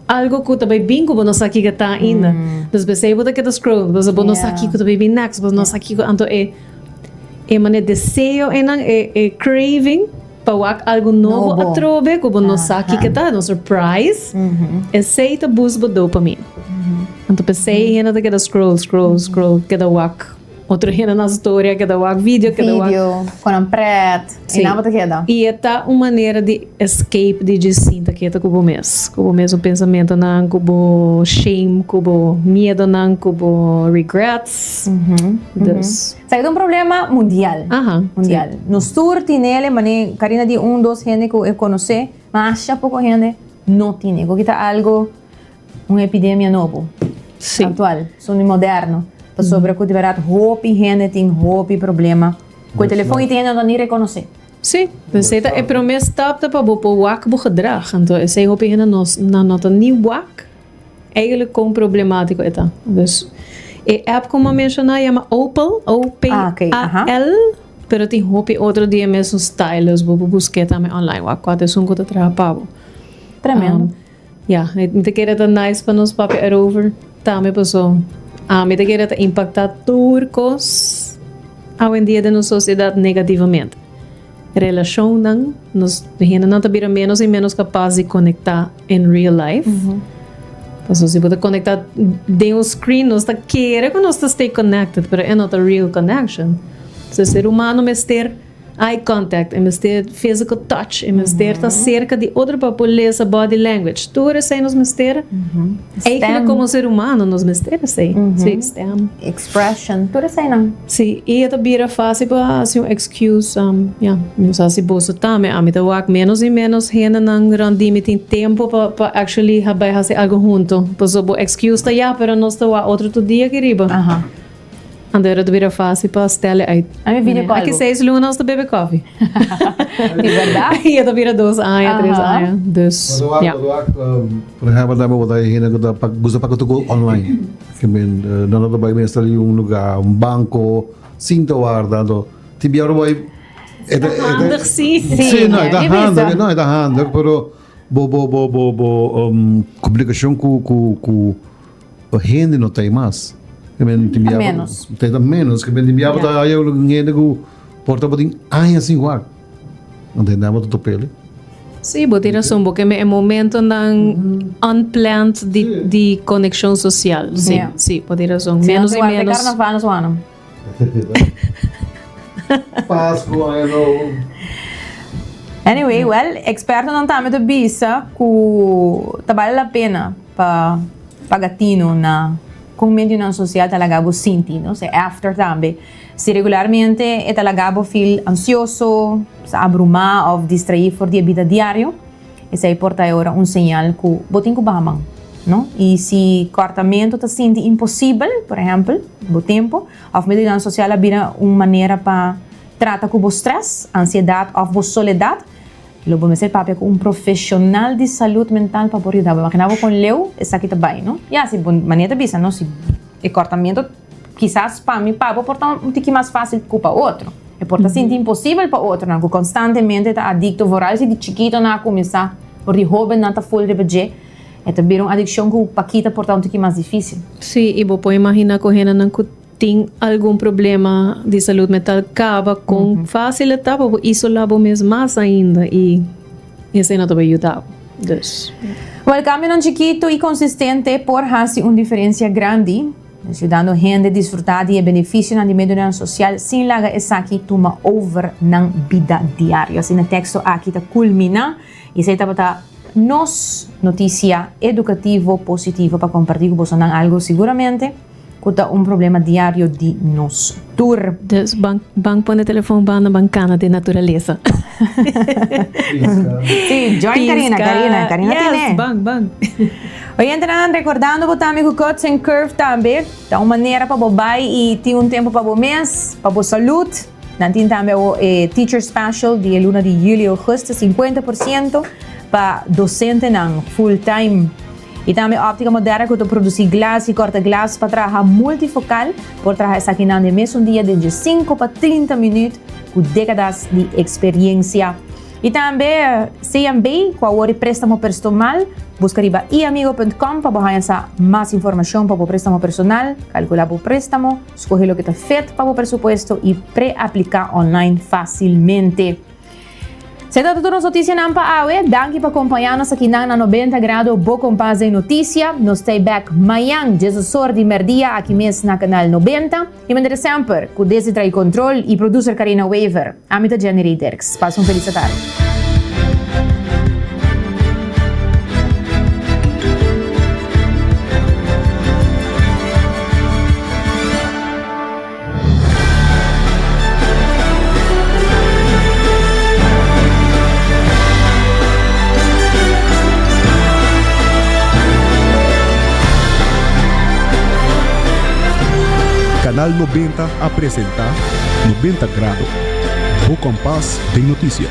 algo ko tabay bing ko bono saki ka tain. Dus besay bota kita scroll, basta bono saki ko tabay bing next, bono saki ko anto mane deseo enang craving pawak algo novo atrobe ko bono saki kita no surprise. Sei ta busbo dopamine. Anto pensei hena da cada scroll, cada wak. Outro hena na história, cada wak vídeo, cada wak. Vídeo, com um preto, e nada da queda. E é uma maneira de escape de distinta que é cubo mesmo pensamento não, cubo shame, cubo medo não, cubo regrets. Sai um problema mundial. Mundial. No sur tinele, mane Karina de 2 gente que eu conheci, mas já pouco gente não tinha. Que tá algo uma epidemia novo. Sim. Atual, sono moderno. Para sobre que tiver roupa gente tem roupa problema. Com o telefone tem não nem reconhecer. Sim, você é promessa tapta para o wak bo gedrag. Então esse roupa gente não nota nem wak. Eigenlijk com problemático é tá. Dus app como eu mencionei chama Opal, O-P-A-L. Pero tem roupa outro dia mesmo styles bo buscar também online. Wak quatro é um coisa trapavo. Tremendo. Me te querer nice para nos papi over. Também passou. Me te querer impactar turcos hoje em dia na sociedade negativamente. Relação não, nós não também menos e menos capaz de conectar em real life. Então, se você conectar de um screen, nós está querendo que nós stay connected, mas é not a real connection. Se o ser humano me ter eye contact, me ter physical touch, me ter tá cerca de outra para ler essa body language. Tudo isso aí nos me ter. É como ser humano nos me ter assim. Sim, expression, tudo isso aí não. Sim, e это vira fácil para assim excuse, não sei se você também, a mim tá work menos e menos renda não grande me tem tempo para actually fazer algo junto. Pois o excuse tá pero nós tá outro dia querido. Andera de vira fácil para stellen uit. A minha vida Aqui 6 lunas de bebe coffee. De verdade? E eu vira 2 anos, 3 anos. Dus, ja. Por exemplo, dá uma ideia ainda que pag gusto pa ko online. Que men não dá bem estar em lugar, banco, cinta guardado. Tibiaro vai handig sim. Sim, não, é handig, pero comunicação com gente não tem mais. Menos. Tem menos, que enviava da eu ninguém que porta botin assim igual. Não tem nada do pele. Sim, botar razão, porque é momento ng unplanned de conexão social. Sim, botar razão. Menos e menos. Carnaval no ano. Páscoa, Anyway, experto não tá me do bisa que vale a pena para pagatino na comunidade social talagabo sinti, no? Se after também, se regularmente é talagabo feel ansioso, se abrumar ou distrair por dia vida diário, esse aí porta agora sinal que botin que bahamang, no? E se cortamento tá sente impossível, por exemplo, bo tempo, a comunidade social abira uma maneira para tratar com o stress, ansiedade ou soledade. Logo me ser papel com profissional de saúde mental para poder dar. Imaginava com leu essa aqui também, não? E assim, bom, maneira bisa, não? Se o cortamento, quizás para mim, para portar um pouquinho mais fácil que para outro. E porta sentir impossível para outro, não? Constantemente está adicto, voral se de chiquito não começar, por de jovem não está full de budget. É também uma adicção que o paquita porta um pouquinho mais difícil. Sim, e vou imaginar que a não tem algum problema de saúde mental, acaba com facilidade para isolar mesmo mais ainda e isso não vai ajudar. O cambio não chiquito e consistente por fazer uma diferença grande, ajudando a gente a desfrutar de benefícios na meio social sem laga essa aqui toma over na vida diária. Assim, o texto aqui está culmina e isso está nos notícia educativa positiva para compartilhar com vocês algo seguramente que um problema diário de nós. Dus bang põe o telefone na bancana de natureza. Sim, join Karina yes, bang. Hoje entrando recordando o também que Cuts and Curve também, é uma maneira para bobai e tem um tempo para o mês, para a saúde. Não tem também o Teacher Special de luna de julho e agosto, 50%. para docente ng full-time. E também óptica moderna que produz glass e corta glass para trabalhar multifocal, por trabalhar essa aqui de mês dia de 5 para 30 minutos, com décadas de experiência. E também CMB, com o préstamo personal, busca riba iamigo.com para buscar mais informação para o préstamo personal, calcular o préstamo, escolher o que está feito para o presupuesto e pré-aplicar online facilmente. Se tá tudo nas notícias não para awe, danke para acompanhar-nos aqui na 90 graus Bo Compás em Notícia. Nos stay back amanhã, 16 de merdia, aqui mesmo na canal 90. E mandar sempre com Desi Trai Control e producer Karina Weaver. Amita Jenny Derks. Passa feliz tarde. Canal 90 apresenta 90 grados Bo Compás de Notícia.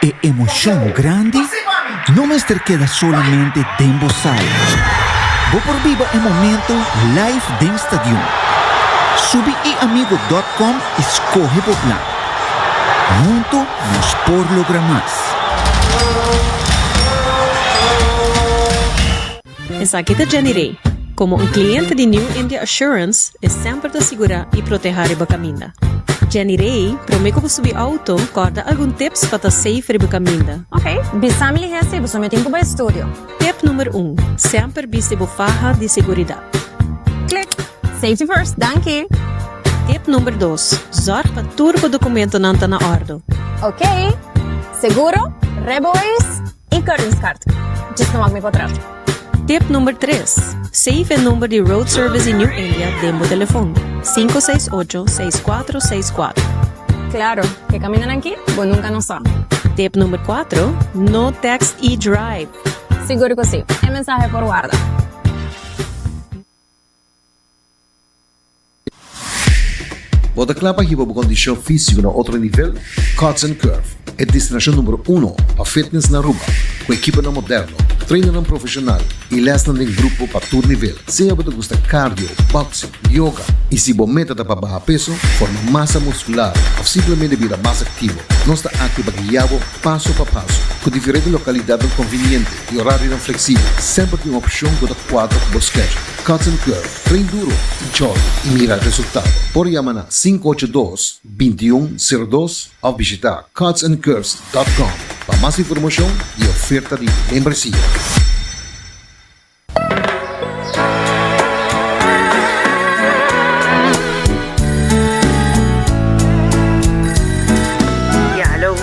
E emoção grande não me queda solamente dentro da sala. Vou por viva o momento live dentro do estádio. Subi iamigo.com e escolhe o plano. Junto nos por lograr mais. Es aqui da Jenny Ray. Como um cliente de New India Assurance, é sempre de segurar e proteger a caminda. Jenny Ray, promete que subir auto, corda algum tips para safe a caminda. Ok, bisami hesse, você me tem para estúdio. Tip número 1, sempre viste a faja de segurança. Click, safety first, danke. Tip número 2, zorg para turbo documento não está na ordem. Ok, seguro, rebois e currenskart. Just não mag me para trás. Tip número 3. Save o número de Road Service em New India dentro do telefone. 568-6464. Claro, que caminham aqui, bom nunca não sabe. Tip número 4. No text e drive. Seguro que sim. É mensagem por guarda. Bota claro para a condição física no outro nível, Cuts and Curve é a destinação número 1 para fitness na Aruba, com equipa moderno, treino profissional e lesson em grupo para todo nível. Se você gosta de cardio, boxing, yoga e se você meta para baixar peso, formar massa muscular ou simplesmente vida mais ativo, nós estamos aqui para guiá-lo passo a passo, com diferentes localidades convenientes e horários flexíveis. Sempre tem uma opção que dá quadro para o schedule. Cuts and Curve, treino duro, enjoy e mira o resultado. Por chamar 582-2102 ou visitar cutsandcurves.com para mais informação e oferta de membresia. Hello.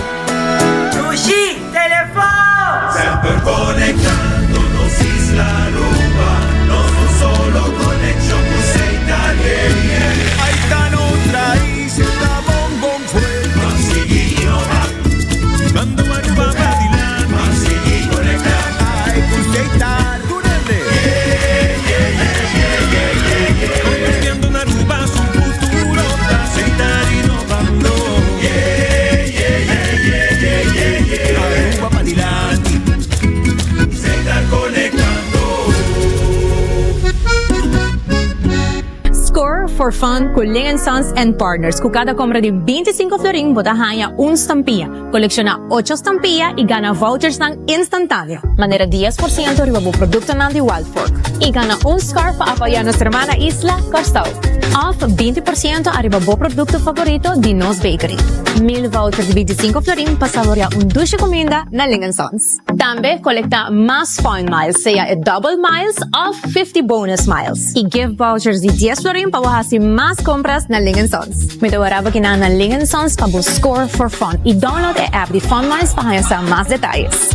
Sushi, telefone. Sempre conectándonos Isla Aruba. No solo conexión con Seitalia. Ahí está otra isla bombón fue. Conseguido va. Mando Aruba Badilán. Conseguí conectar. Ay, con Seitar, durante. Convirtiendo en Aruba su futuro. Seitar innovando. Aruba Badilán. Seitar conectando. Score for fun con Ling & Sons and Partners. Con cada compra de 25 florín, bota ganha un stampilla. Colecciona 8 stampilla y gana vouchers ng instantáneo. Manera 10% riba bu producto ng de Wild Fork. Y gana un scarf para apoyar nuestra hermana Isla Costau. Off 20% arriba bu producto favorito de Nos Bakery. 1000 vouchers de 25 florín para saborear un dulce comida na Ling & Sons. También colecta más fun miles, sea double miles of 50 bonus miles. Y give vouchers de 10 florín para bajar más compras na Ling & Sons. Me dewaraba que na Ling & Sons para bu Score for Fun. Y download the app de Fun Miles para conocer más detalles.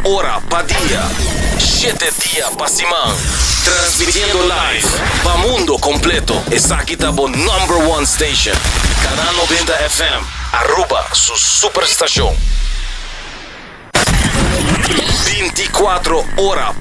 Horas pa día, 7 días pa semana, transmitiendo live pa mundo completo. Es aquí tá bo #1 station, Canal 90 FM. Aruba, su superestación. 24 horas